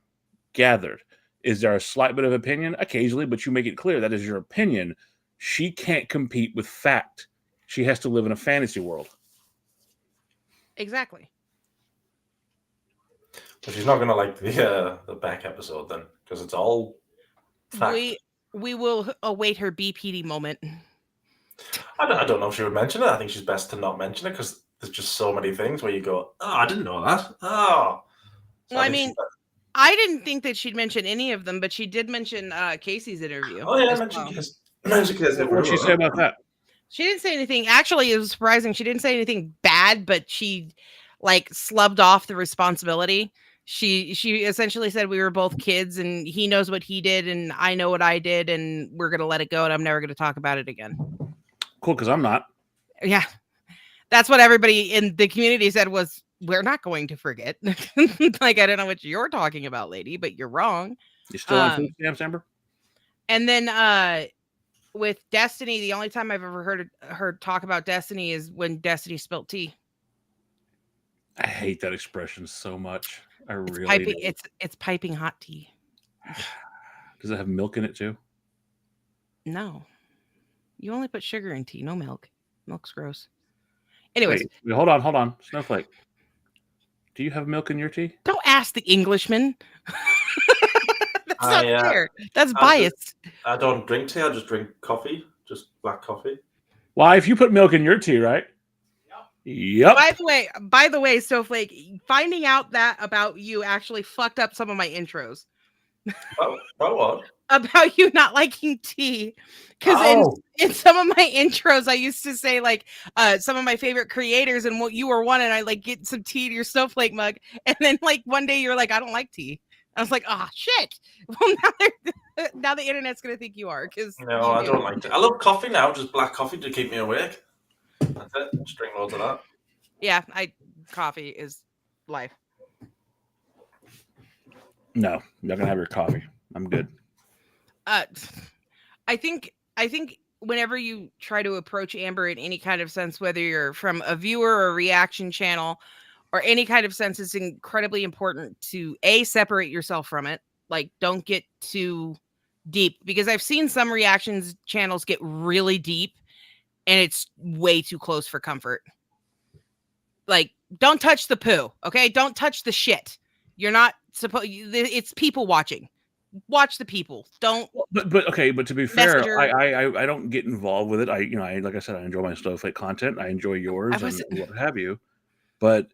Speaker 2: gathered. Is there a slight bit of opinion? Occasionally, but you make it clear that is your opinion. She can't compete with fact. She has to live in a fantasy world.
Speaker 1: Exactly.
Speaker 3: But she's not going to like the back episode then, because it's all fact.
Speaker 1: We will await her BPD moment.
Speaker 3: I don't know if she would mention it. I think she's best to not mention it, because there's just so many things where you go, oh, I didn't know that. Oh.
Speaker 1: So well, I mean, I didn't think that she'd mention any of them, but she did mention Casey's interview.
Speaker 3: Oh yeah, mention Casey. What
Speaker 2: did she say about that?
Speaker 1: She didn't say anything. Actually, it was surprising. She didn't say anything bad, but she like slubbed off the responsibility. She essentially said we were both kids, and he knows what he did, and I know what I did, and we're gonna let it go, and I'm never gonna talk about it again.
Speaker 2: Cool, because I'm not.
Speaker 1: Yeah, that's what everybody in the community said was, we're not going to forget. Like, I don't know what you're talking about, lady, but you're wrong.
Speaker 2: You still on food stamps, Amber?
Speaker 1: And then with Destiny, the only time I've ever heard her talk about Destiny is when Destiny spilt tea.
Speaker 2: I hate that expression so much. I really do.
Speaker 1: It's piping hot tea.
Speaker 2: Does it have milk in it too?
Speaker 1: No. You only put sugar in tea, no milk. Milk's gross. Anyways.
Speaker 2: Wait, hold on. Snowflake. Do you have milk in your tea?
Speaker 1: Don't ask the Englishman. That's not fair. That's biased.
Speaker 3: I don't drink tea. I just drink coffee. Just black coffee.
Speaker 2: Why, if you put milk in your tea, right? Yep.
Speaker 1: By the way, Snowflake, finding out that about you actually fucked up some of my intros.
Speaker 3: Oh, what?
Speaker 1: About you not liking tea. Because in some of my intros, I used to say like some of my favorite creators, and what you were one, and I like get some tea to your Snowflake mug, and then like one day you're like, I don't like tea. I was like, oh shit. Well, now the internet's gonna think you are.
Speaker 3: No, I don't like it. I love coffee now, just black coffee to keep me awake. That's it. Just drink loads of that.
Speaker 1: Yeah, coffee is life.
Speaker 2: No, I'm not gonna have your coffee. I'm good.
Speaker 1: I think whenever you try to approach Amber in any kind of sense, whether you're from a viewer or a reaction channel or any kind of sense, it's incredibly important to separate yourself from it. Like, don't get too deep, because I've seen some reactions channels get really deep and it's way too close for comfort. Like, don't touch the poo. Okay. Don't touch the shit. You're not supposed, it's people watching. Watch the people. Don't.
Speaker 2: But to be fair, I don't get involved with it. I like I said, I enjoy my Snowflake content. I enjoy yours and what have you. But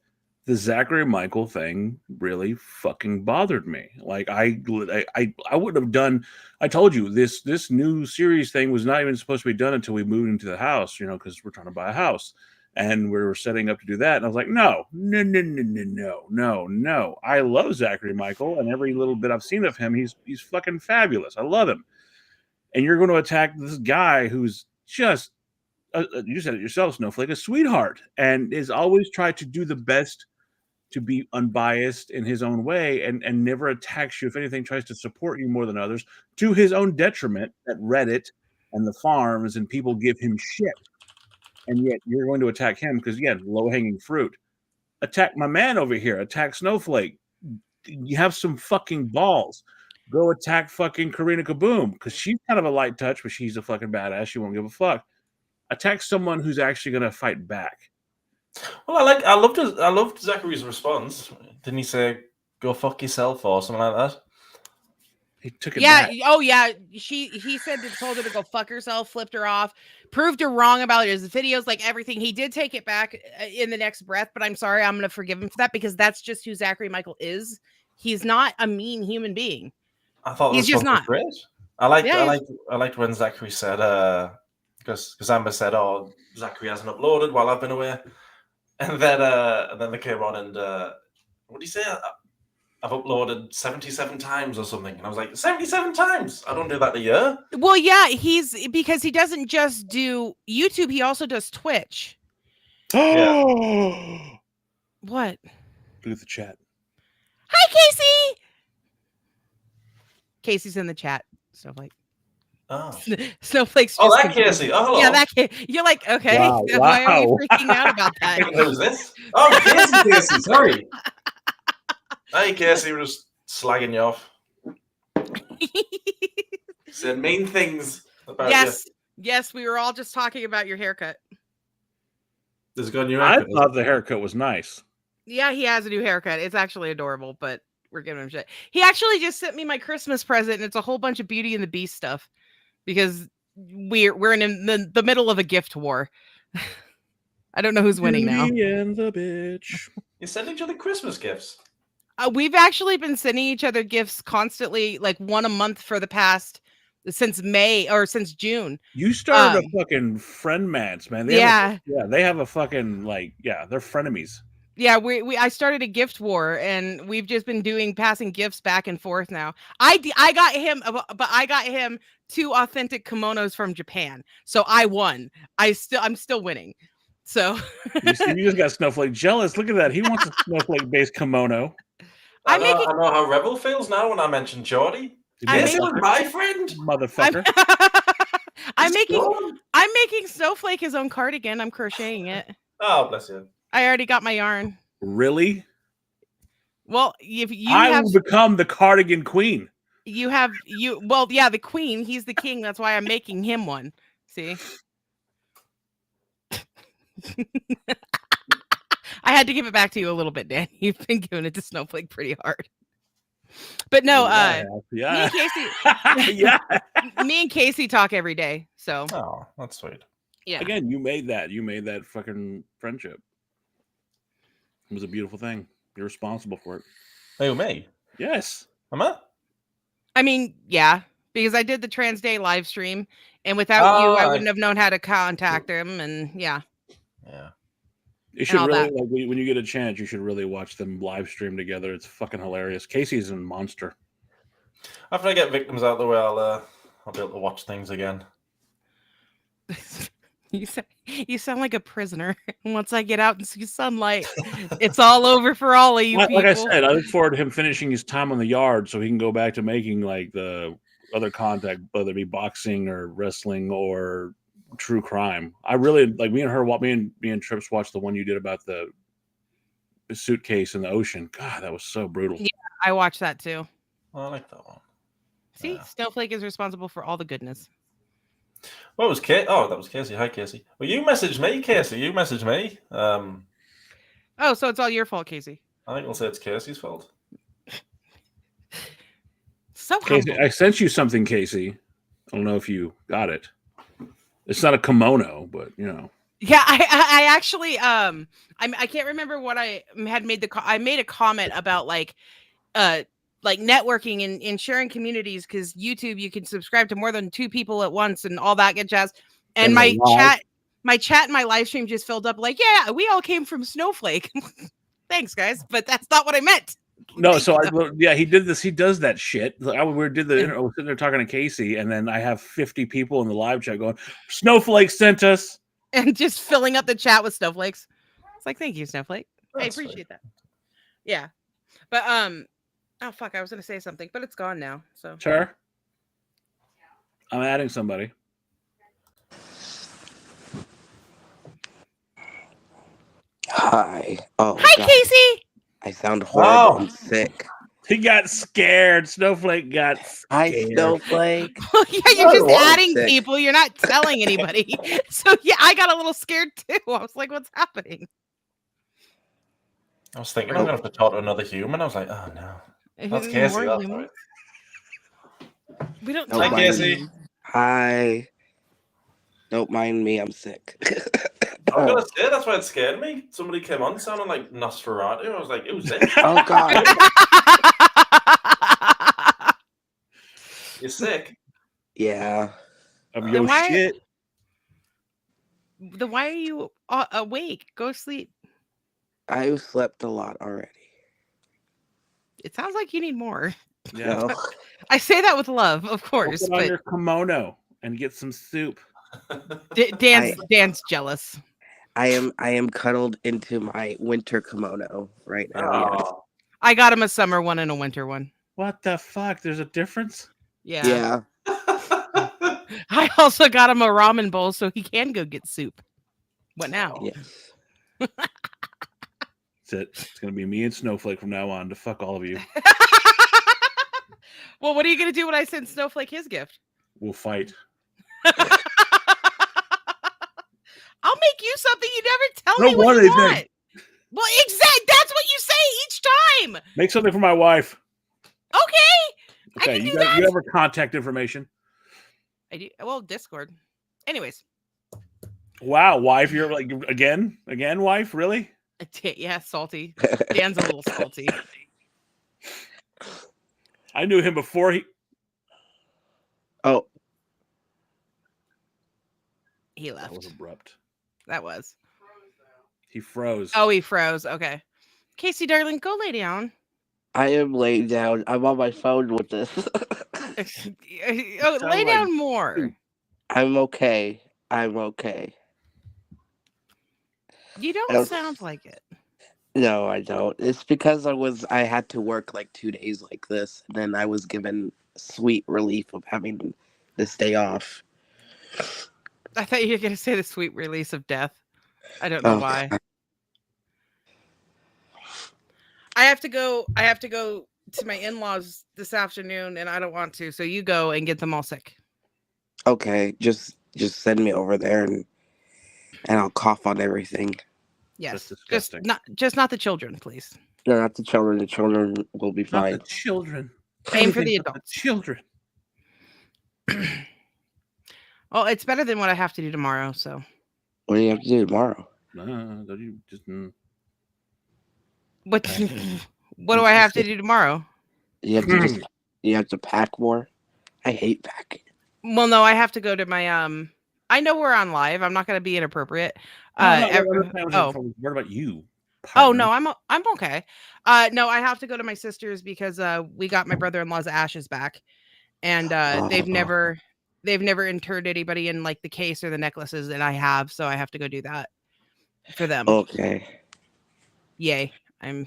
Speaker 2: the Zachary Michael thing really fucking bothered me. Like I would have done. I told you this new series thing was not even supposed to be done until we moved into the house. Because we're trying to buy a house, and we were setting up to do that. And I was like, no. I love Zachary Michael, and every little bit I've seen of him, he's fucking fabulous. I love him. And you're going to attack this guy who's just, you said it yourself, Snowflake, a sweetheart, and is always tried to do the best to be unbiased in his own way, and never attacks you. If anything, tries to support you more than others, to his own detriment at Reddit and the farms, and people give him shit. And yet you're going to attack him because, again, low-hanging fruit. Attack my man over here. Attack Snowflake. You have some fucking balls. Go attack fucking Karina Kaboom, because she's kind of a light touch, but she's a fucking badass. She won't give a fuck. Attack someone who's actually going to fight back.
Speaker 3: Well, I loved Zachary's response. Didn't he say "go fuck yourself" or something like that?
Speaker 2: He took it
Speaker 1: Yeah.
Speaker 2: back.
Speaker 1: Oh, yeah. He said that, told her to go fuck herself, flipped her off, proved her wrong about his videos, like everything. He did take it back in the next breath, but I'm sorry. I'm going to forgive him for that, because that's just who Zachary Michael is. He's not a mean human being.
Speaker 3: I thought
Speaker 1: He's
Speaker 3: this
Speaker 1: just
Speaker 3: was
Speaker 1: not.
Speaker 3: great. I liked when Zachary said, because Amber said, "Oh, Zachary hasn't uploaded while I've been away," and then they came on and what did he say? I've uploaded 77 times or something, and I was like, 77 times? I don't do that a year.
Speaker 1: Well, yeah, because he doesn't just do YouTube; he also does Twitch.
Speaker 3: Yeah.
Speaker 1: What?
Speaker 2: Look at the chat.
Speaker 1: Hi, Casey. Casey's in the chat. Snowflake.
Speaker 3: Oh,
Speaker 1: Snowflake's.
Speaker 3: oh,
Speaker 1: just
Speaker 3: that Casey. Oh, hello.
Speaker 1: Yeah, that. You're like, okay.
Speaker 2: Wow,
Speaker 1: Why are you
Speaker 2: wow.
Speaker 1: freaking out about that?
Speaker 3: Who's this? Oh, Casey. Sorry. Hey, Casey, we're just slagging you off. Said mean things about
Speaker 1: Yes, we were all just talking about your haircut.
Speaker 3: There's a good new
Speaker 2: I
Speaker 3: haircut.
Speaker 2: thought the haircut was nice.
Speaker 1: Yeah, he has a new haircut. It's actually adorable, but we're giving him shit. He actually just sent me my Christmas present, and it's a whole bunch of Beauty and the Beast stuff, because we're in the middle of a gift war. I don't know who's winning now.
Speaker 2: Beauty and the bitch.
Speaker 3: You send each other Christmas gifts.
Speaker 1: We've actually been sending each other gifts constantly, like one a month since May or since June.
Speaker 2: You started a fucking friend match, man. They have a fucking they're frenemies.
Speaker 1: Yeah, I started a gift war, and we've just been passing gifts back and forth now. I got him 2 authentic kimonos from Japan, so I won. I'm still winning. So
Speaker 2: you just got Snowflake jealous. Look at that. He wants a Snowflake-based kimono.
Speaker 3: I know how Rebel feels now when I mention Geordie. Yes, my friend,
Speaker 2: motherfucker.
Speaker 1: I'm making Snowflake his own cardigan. I'm crocheting it.
Speaker 3: Oh, bless you.
Speaker 1: I already got my yarn.
Speaker 2: Really?
Speaker 1: Well, if you
Speaker 2: will become the cardigan queen.
Speaker 1: The queen. He's the king. That's why I'm making him one. See. I had to give it back to you a little bit, Dan. You've been giving it to Snowflake pretty hard. But no, me and Casey, me and Casey talk every day. So,
Speaker 3: oh, that's sweet.
Speaker 1: Yeah.
Speaker 2: Again, you made that fucking friendship. It was a beautiful thing. You're responsible for it.
Speaker 3: Who, me?
Speaker 2: Yes.
Speaker 3: Am I?
Speaker 1: I mean, yeah, because I did the Trans Day live stream, and without you, I wouldn't have known how to contact him. And yeah.
Speaker 2: You should really, when you get a chance, you should really watch them live stream together. It's fucking hilarious. Casey's a monster.
Speaker 3: After I get victims out of the way, I'll be able to watch things again.
Speaker 1: You sound like a prisoner. Once I get out and see sunlight, it's all over for all of you people.
Speaker 2: Like I said, I look forward to him finishing his time on the yard so he can go back to making like the other content, whether it be boxing or wrestling or true crime. I really like me and Trips watched the one you did about the suitcase in the ocean. God, that was so brutal.
Speaker 1: Yeah, I watched that too.
Speaker 3: I like that one.
Speaker 1: See, Snowflake is responsible for all the goodness.
Speaker 3: What was Casey? Oh, that was Casey. Hi, Casey. Well, you messaged me, Casey. You messaged me.
Speaker 1: Oh, so it's all your fault, Casey.
Speaker 3: I think we'll say it's Casey's fault.
Speaker 1: So
Speaker 2: Casey,
Speaker 1: humble.
Speaker 2: I sent you something, Casey. I don't know if you got it. It's not a kimono, but you know.
Speaker 1: Yeah, I actually I can't remember what I had made I made a comment about like networking and sharing communities, because YouTube you can subscribe to more than 2 people at once and all that good jazz. And my My chat and my live stream just filled up like, yeah, we all came from Snowflake. Thanks, guys, but that's not what I meant.
Speaker 2: No, so he did this. He does that shit. I was sitting there talking to Casey, and then I have 50 people in the live chat going, "Snowflake sent us,"
Speaker 1: and just filling up the chat with snowflakes. It's like, thank you, Snowflake. I
Speaker 3: That's
Speaker 1: appreciate that. Yeah, but oh fuck, I was gonna say something, but it's gone now. So
Speaker 2: sure, I'm adding somebody.
Speaker 5: Hi. Oh,
Speaker 1: hi,
Speaker 5: God.
Speaker 1: Casey.
Speaker 5: I sound horrible and sick.
Speaker 2: He got scared. Snowflake got scared.
Speaker 5: Hi, Snowflake.
Speaker 1: Well, yeah, you're just
Speaker 3: Oh,
Speaker 1: adding
Speaker 5: sick.
Speaker 1: people. You're not telling anybody. So yeah, I got a little scared too. I was like, what's happening?
Speaker 3: I was thinking I'm going to have to talk to another human. I was like, oh no. That's
Speaker 1: More
Speaker 3: Casey. That's
Speaker 1: human.
Speaker 3: right.
Speaker 1: We don't
Speaker 5: Don't
Speaker 3: Hi,
Speaker 1: talk.
Speaker 3: Casey.
Speaker 5: Hi. Don't mind me. I'm sick.
Speaker 3: I was going to say, that's why it scared me. Somebody came on sounding like Nosferatu. I was like, who's this?
Speaker 5: Oh, God.
Speaker 3: You're sick.
Speaker 5: Yeah.
Speaker 2: Yo,
Speaker 1: why-
Speaker 2: shit.
Speaker 1: Then why are you awake? Go sleep.
Speaker 5: I slept a lot already.
Speaker 1: It sounds like you need more.
Speaker 2: Yeah.
Speaker 5: No.
Speaker 1: I say that with love, of
Speaker 2: Put
Speaker 1: course,
Speaker 2: on
Speaker 1: but
Speaker 2: your kimono and get some soup.
Speaker 1: Dan's jealous.
Speaker 5: I am cuddled into my winter kimono right now. Yes.
Speaker 3: Oh,
Speaker 1: I got him a summer one and a winter one.
Speaker 2: What the fuck? There's a difference?
Speaker 1: Yeah.
Speaker 5: Yeah.
Speaker 1: I also got him a ramen bowl so he can go get soup. What now?
Speaker 5: Yes.
Speaker 2: That's it. It's gonna be me and Snowflake from now on to fuck all of you.
Speaker 1: Well, what are you gonna do when I send Snowflake his gift?
Speaker 2: We'll fight.
Speaker 1: I'll make you something you never tell
Speaker 2: No
Speaker 1: me what
Speaker 2: wonder
Speaker 1: you
Speaker 2: they
Speaker 1: want.
Speaker 2: did.
Speaker 1: Well, exactly. That's what you say each time.
Speaker 2: Make something for my wife.
Speaker 1: Okay. I
Speaker 2: Okay,
Speaker 1: can
Speaker 2: you
Speaker 1: do
Speaker 2: got
Speaker 1: that.
Speaker 2: you have her contact information.
Speaker 1: I do. Well, Discord. Anyways.
Speaker 2: Wow, wife, you're like again, wife, really?
Speaker 1: Yeah, salty. Dan's a little salty.
Speaker 2: I knew him before he.
Speaker 5: Oh,
Speaker 1: He
Speaker 2: That was
Speaker 1: left.
Speaker 2: abrupt.
Speaker 1: That was.
Speaker 2: He froze.
Speaker 1: Oh, he froze. Okay. Casey, darling, go lay down.
Speaker 5: I am laying down. I'm on my phone with this.
Speaker 1: Oh, lay
Speaker 2: like-
Speaker 1: down more.
Speaker 5: I'm okay. I'm okay.
Speaker 1: You don't
Speaker 5: don't-
Speaker 1: sound like it.
Speaker 5: No, I don't. It's because I had to work like 2 days like this, and then I was given sweet relief of having this day off.
Speaker 1: I thought you were going to say the sweet release of death. I don't know why.
Speaker 5: God.
Speaker 1: I have to go to my in-laws this afternoon and I don't want to. So you go and get them all sick.
Speaker 5: Okay, just send me over there and I'll cough on everything.
Speaker 1: Yes.
Speaker 2: That's
Speaker 1: Just
Speaker 2: disgusting.
Speaker 1: not the children, please.
Speaker 5: No, not the children. The children will be
Speaker 2: Not
Speaker 5: fine.
Speaker 2: the children.
Speaker 1: Aim for the
Speaker 2: Anything but
Speaker 1: adults.
Speaker 2: children.
Speaker 1: Well, it's better than what I have to do tomorrow, so
Speaker 5: What do you have to do tomorrow?
Speaker 2: No, don't you just.
Speaker 1: what what do I have to do tomorrow?
Speaker 5: You have to you have to pack more. I hate packing.
Speaker 1: Well, no, I have to go to my I know we're on live. I'm not going to be inappropriate.
Speaker 2: What about you?
Speaker 1: Oh
Speaker 2: partner?
Speaker 1: no, I'm okay. No, I have to go to my sister's because we got my brother-in-law's ashes back, and they've never interred anybody in like the case or the necklaces, and I have, so I have to go do that for them.
Speaker 5: Okay.
Speaker 1: Yay! I'm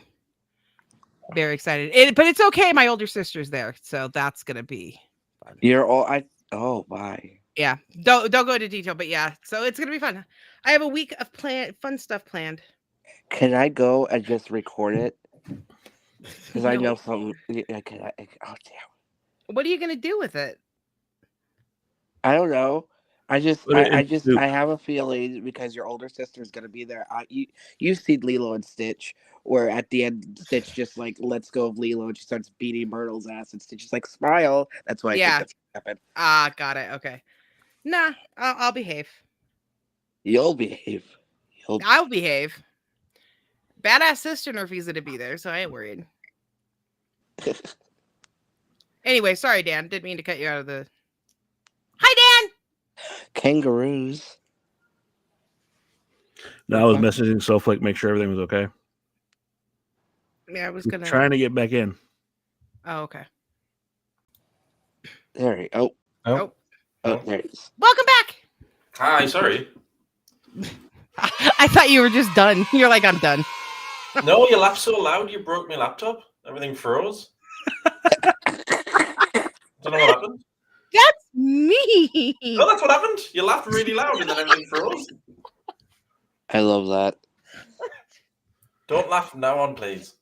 Speaker 1: very excited, but it's okay. My older sister's there, so that's gonna be fun.
Speaker 5: You're all oh bye.
Speaker 1: Yeah, don't go into detail, but yeah, so it's gonna be fun. I have a week of fun stuff planned.
Speaker 5: Can I go and just record it? Because I
Speaker 1: No.
Speaker 5: know some. Oh damn.
Speaker 1: What are you gonna do with it?
Speaker 5: I don't know. I
Speaker 2: Put it in soup.
Speaker 5: have a feeling because your older sister is gonna be there. You've seen Lilo and Stitch, where at the end Stitch just like lets go of Lilo and she starts beating Myrtle's ass, and Stitch is like smile. That's why I
Speaker 1: Yeah.
Speaker 5: think that's gonna happen.
Speaker 1: Ah, got it. Okay. Nah, I'll behave.
Speaker 5: You'll behave.
Speaker 1: I'll behave. Badass sister Nerfy's gonna be there, so I ain't worried. Anyway, sorry, Dan. Didn't mean to cut you out of the. Hi, Dan.
Speaker 5: Kangaroos.
Speaker 2: No, I was messaging Snowflake, make sure everything was okay.
Speaker 1: Yeah, I was
Speaker 2: He's
Speaker 1: gonna.
Speaker 2: trying to get back in.
Speaker 1: Oh, okay.
Speaker 5: There he go.
Speaker 3: Oh.
Speaker 5: Oh, there he is.
Speaker 1: Welcome back.
Speaker 3: Hi, sorry.
Speaker 1: I thought you were just done. You're like, I'm done.
Speaker 3: No, you laughed so loud you broke my laptop. Everything froze. Don't know what happened.
Speaker 1: That's me.
Speaker 3: No, that's what happened. You laughed really loud and then everything froze.
Speaker 5: I love that.
Speaker 3: Don't laugh from now on, please.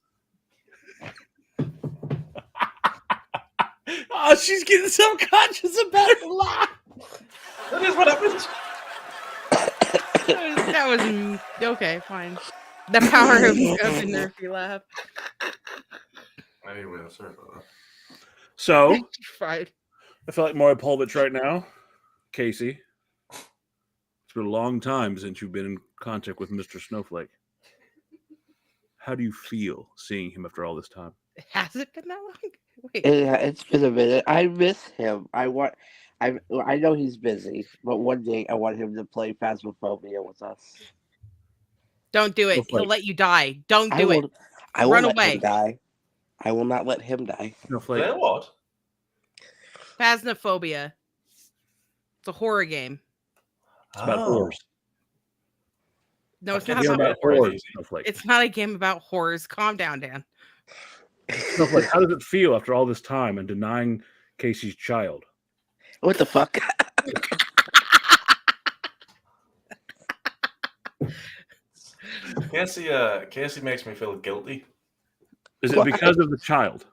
Speaker 2: Oh, she's getting self-conscious about her laugh.
Speaker 3: That is what happened.
Speaker 1: That was okay. Fine. The power of the Nerfy laugh.
Speaker 3: Anyway, sorry about that.
Speaker 2: So,
Speaker 1: Fine.
Speaker 2: I feel like Maury Povich right now. Casey, it's been a long time since you've been in contact with Mr. Snowflake. How do you feel seeing him after all this time?
Speaker 1: Has it been that long? Wait.
Speaker 5: Yeah, it's been a minute. I miss him. I know he's busy, but one day I want him to play Phasmophobia with us.
Speaker 1: Don't do it. He'll let you die. Don't do it.
Speaker 5: I will
Speaker 1: Run
Speaker 5: let
Speaker 1: away.
Speaker 5: him die. I will not let him die.
Speaker 2: Snowflake.
Speaker 3: Play what?
Speaker 1: Phasmophobia. It's a horror game.
Speaker 2: It's about horrors.
Speaker 1: No, it's
Speaker 3: Okay,
Speaker 1: not
Speaker 3: it's
Speaker 1: about
Speaker 3: about
Speaker 1: horrors.
Speaker 3: horrors.
Speaker 2: Snowflake.
Speaker 1: It's not a game about horrors. Calm down, Dan.
Speaker 2: Snowflake, how does it feel after all this time and denying Casey's child?
Speaker 5: What the fuck?
Speaker 3: Casey makes me feel guilty.
Speaker 2: Is it because of the child?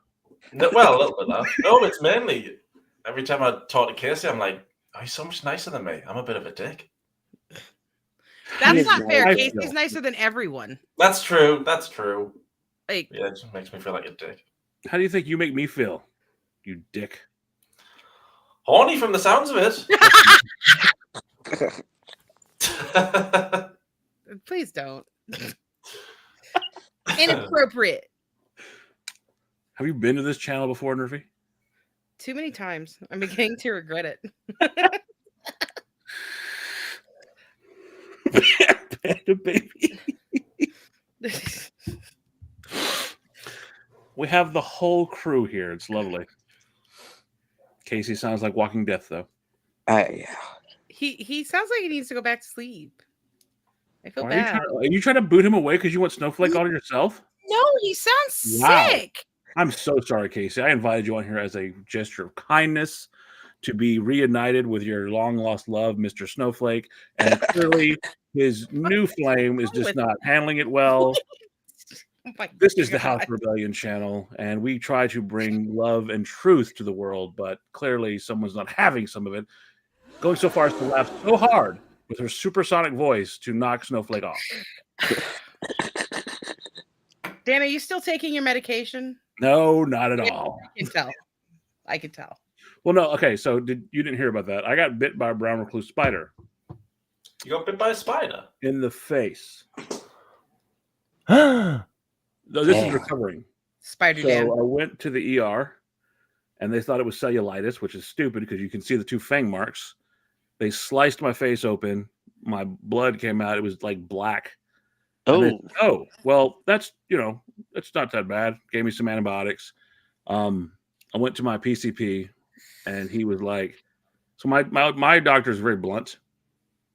Speaker 3: No, well, a little bit of that. No, it's mainly every time I talk to Casey, I'm like, oh, he's so much nicer than me. I'm a bit of a dick.
Speaker 1: That's
Speaker 5: is
Speaker 1: not fair.
Speaker 2: nice,
Speaker 1: Casey's
Speaker 2: though.
Speaker 1: nicer than everyone.
Speaker 3: That's true. That's true.
Speaker 1: Like,
Speaker 3: Yeah, it just makes me feel like a dick.
Speaker 2: How do you think you make me feel, you dick?
Speaker 3: Horny from the sounds of it.
Speaker 1: please don't. Inappropriate.
Speaker 2: Have you been to this channel before, Nerfy?
Speaker 1: Too many times. I'm beginning to regret it.
Speaker 2: Panda baby. We have the whole crew here. It's lovely. Casey sounds like Walking Death, though.
Speaker 1: He sounds like he needs to go back to sleep. I feel
Speaker 2: Are
Speaker 1: bad.
Speaker 2: you trying to boot him away because you want Snowflake all to yourself?
Speaker 1: No, he sounds
Speaker 2: Wow.
Speaker 1: sick.
Speaker 2: I'm so sorry, Casey. I invited you on here as a gesture of kindness to be reunited with your long-lost love, Mr. Snowflake. And clearly his new flame is just not handling it well.
Speaker 1: Oh my
Speaker 2: This is the
Speaker 1: God.
Speaker 2: House Rebellion channel, and we try to bring love and truth to the world, but clearly someone's not having some of it. Going so far as to laugh so hard with her supersonic voice to knock Snowflake off.
Speaker 1: Dan, are you still taking your medication?
Speaker 2: No, not at all.
Speaker 1: I can tell. I can tell.
Speaker 2: Well, no, okay, so you didn't hear about that. I got bit by a brown recluse spider
Speaker 3: You got bit by a spider.
Speaker 2: in the face. No, this is
Speaker 5: Damn.
Speaker 2: recovering.
Speaker 1: Spider
Speaker 2: So
Speaker 1: Dan.
Speaker 2: I went to the ER, and they thought it was cellulitis, which is stupid because you can see the two fang marks. They sliced my face open. My blood came out. It was like black. And they said, oh, well, that's not that bad. Gave me some antibiotics. I went to my PCP, and he was like, so my doctor is very blunt.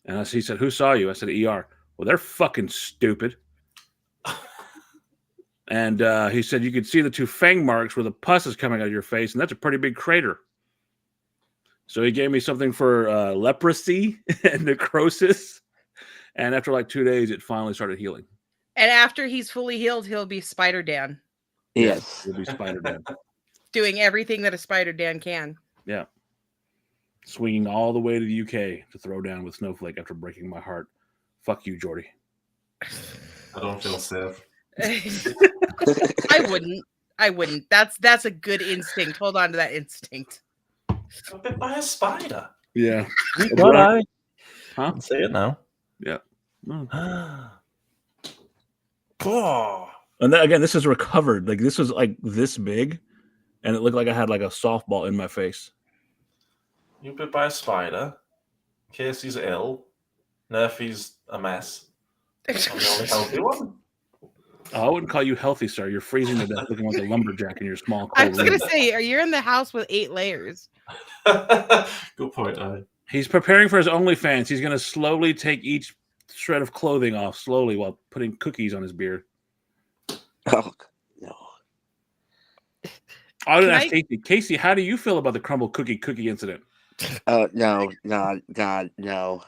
Speaker 2: And he said, who saw you? I said, ER. Well, they're fucking stupid. And he said, you could see the two fang marks where the pus is coming out of your face, and that's a pretty big crater. So he gave me something for leprosy and necrosis. And after like 2 days, it finally started healing.
Speaker 1: And after he's fully healed, he'll be Spider Dan,
Speaker 5: Yes.
Speaker 2: It'll be Spider-Man.
Speaker 1: doing everything that a Spider Dan can.
Speaker 2: Yeah. Swinging all the way to the UK to throw down with Snowflake after breaking my heart. Fuck you, Jordy.
Speaker 3: I don't feel safe.
Speaker 1: I wouldn't. That's a good instinct. Hold on to that instinct.
Speaker 3: Got bit by a spider.
Speaker 2: Yeah.
Speaker 3: But I
Speaker 2: Huh?
Speaker 3: say it now.
Speaker 2: Yeah.
Speaker 3: Oh.
Speaker 2: And then, again, this is recovered. Like, this was like this big, and it looked like I had like a softball in my face.
Speaker 3: You bit by a spider. Casey's ill. Nerfy's a mess. I'm the only healthy one.
Speaker 2: Oh, I wouldn't call you healthy, sir. You're freezing to death looking like a lumberjack in your small
Speaker 1: I
Speaker 2: cold
Speaker 1: was gonna
Speaker 2: room.
Speaker 1: say, are you in the house with 8 layers?
Speaker 3: Good point, I.
Speaker 2: He's preparing for his OnlyFans. He's going to slowly take each shred of clothing off slowly while putting cookies on his beard.
Speaker 5: Oh no.
Speaker 2: I would
Speaker 1: Can
Speaker 2: ask
Speaker 1: I-
Speaker 2: Casey. Casey, how do you feel about the crumble cookie incident?
Speaker 5: Oh no, God, no.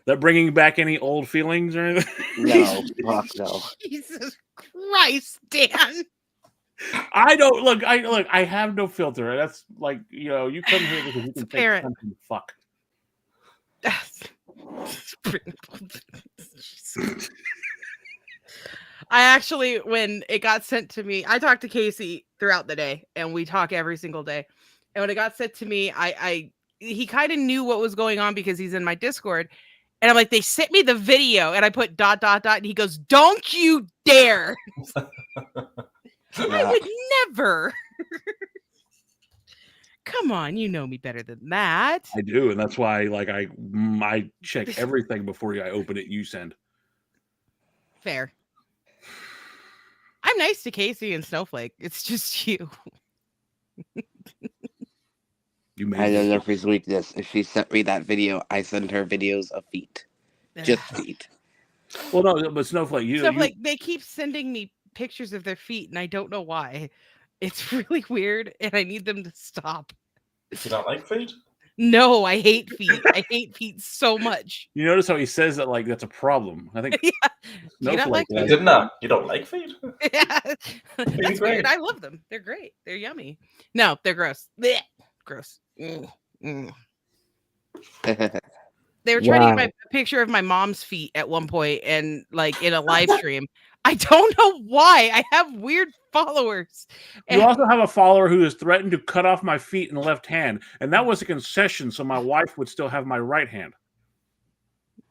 Speaker 2: That bringing back any old feelings or anything?
Speaker 5: No, fuck no.
Speaker 1: Jesus Christ, Dan.
Speaker 2: I don't look. I have no filter. That's like, you know, you come here because you can take
Speaker 1: apparent.
Speaker 2: something. Fuck.
Speaker 1: I actually, when it got sent to me, I talked to Casey throughout the day, and we talk every single day. And when it got sent to me, he kind of knew what was going on because he's in my Discord. And I'm like, they sent me the video, and I put ... and he goes, "Don't you dare." I would never. Come on, you know me better than that.
Speaker 2: I do, and that's why, like, I check everything before I open it. You send.
Speaker 1: Fair. I'm nice to Casey and Snowflake. It's just you.
Speaker 2: You made
Speaker 5: I know
Speaker 2: it.
Speaker 5: Nerfy's weakness. If she sent me that video, I send her videos of feet. Just feet.
Speaker 2: Well, no, but Snowflake,
Speaker 1: Snowflake, they keep sending me pictures of their feet, and I don't know why. It's really weird, and I need them to stop.
Speaker 3: You don't like feet?
Speaker 1: No, I hate feet. I hate feet so much.
Speaker 2: you notice how he says that like that's a problem. I think
Speaker 1: Yeah. Do you not like
Speaker 2: Snowflake.
Speaker 3: You did not. You don't like feet?
Speaker 1: Yeah. That's
Speaker 3: great.
Speaker 1: weird. I love them. They're great. They're yummy. No, they're gross. Blech. Gross. Mm. They were trying to get my picture of my mom's feet at one point, and like in a live stream. I don't know why. I have weird followers.
Speaker 2: You also have a follower who has threatened to cut off my feet and left hand, and that was a concession, so my wife would still have my right hand.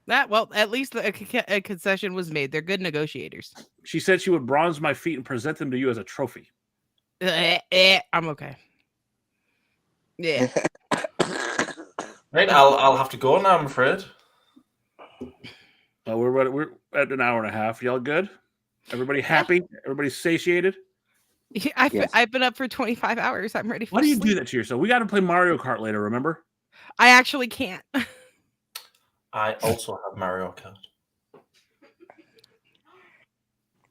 Speaker 1: Well, at least a concession was made. They're good negotiators.
Speaker 2: She said she would bronze my feet and present them to you as a trophy.
Speaker 1: I'm okay. Yeah.
Speaker 3: Right, I'll have to go now, I'm afraid.
Speaker 2: We're at an hour and a half. Y'all good? Everybody happy? Everybody satiated?
Speaker 1: I've been up for 25 hours. I'm ready for
Speaker 2: Why do you
Speaker 1: sleep.
Speaker 2: do that to yourself? We got to play Mario Kart later, remember?
Speaker 1: I actually can't.
Speaker 3: I also have Mario Kart.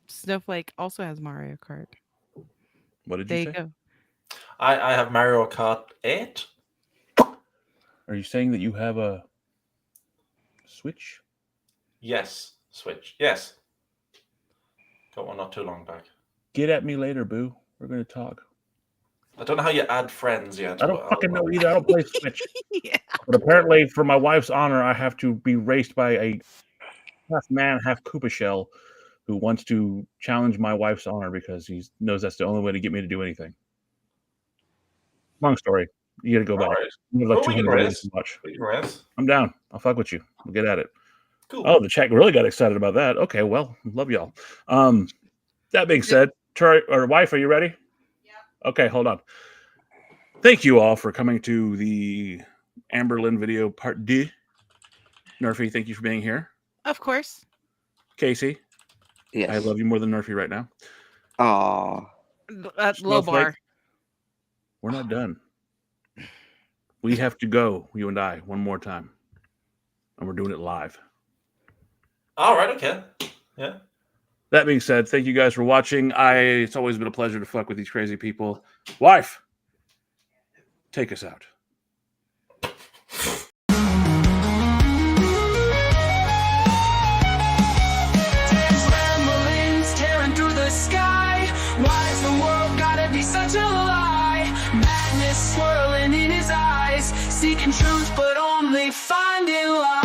Speaker 1: Snowflake also has Mario Kart.
Speaker 2: What did
Speaker 1: There
Speaker 2: you
Speaker 1: you
Speaker 2: say?
Speaker 1: go.
Speaker 3: I have Mario Kart 8.
Speaker 2: Are you saying that you have a Switch?
Speaker 3: Yes, Switch. Yes. Got one not too long back.
Speaker 2: Get at me later, boo. We're going to talk.
Speaker 3: I don't know how you add friends yet.
Speaker 2: I don't
Speaker 3: but
Speaker 2: fucking know either. I don't play Switch.
Speaker 1: Yeah.
Speaker 2: But apparently, for my wife's honor, I have to be raced by a half man, half Koopa shell who wants to challenge my wife's honor because he knows that's the only way to get me to do anything. Long story. You got to go back.
Speaker 3: Alright.
Speaker 2: You have like
Speaker 3: Well, we can
Speaker 2: 200
Speaker 3: race.
Speaker 2: too much.
Speaker 3: We can race.
Speaker 2: I'm down. I'll fuck with you. We'll get at it.
Speaker 3: Cool.
Speaker 2: Oh, the chat really got excited about that. Okay, well, love y'all. That being said, wife, are you ready? Yeah. Okay, hold on. Thank you all for coming to the Amberlynn video part D. Nerfy, thank you for being here.
Speaker 1: Of course.
Speaker 2: Casey,
Speaker 5: Yes.
Speaker 2: I love you more than Nerfy right now.
Speaker 5: Aw.
Speaker 1: Low bar.
Speaker 2: Snowflake, we're not done. We have to go, you and I, one more time. And we're doing it live.
Speaker 3: All right, okay. Yeah.
Speaker 2: That being said, thank you guys for watching. It's always been a pleasure to fuck with these crazy people. Wife, take us out.
Speaker 6: Ramblings tearing through the sky. Why's the world gotta be such a lie? Madness swirling in his eyes, seeking truth but only finding lies.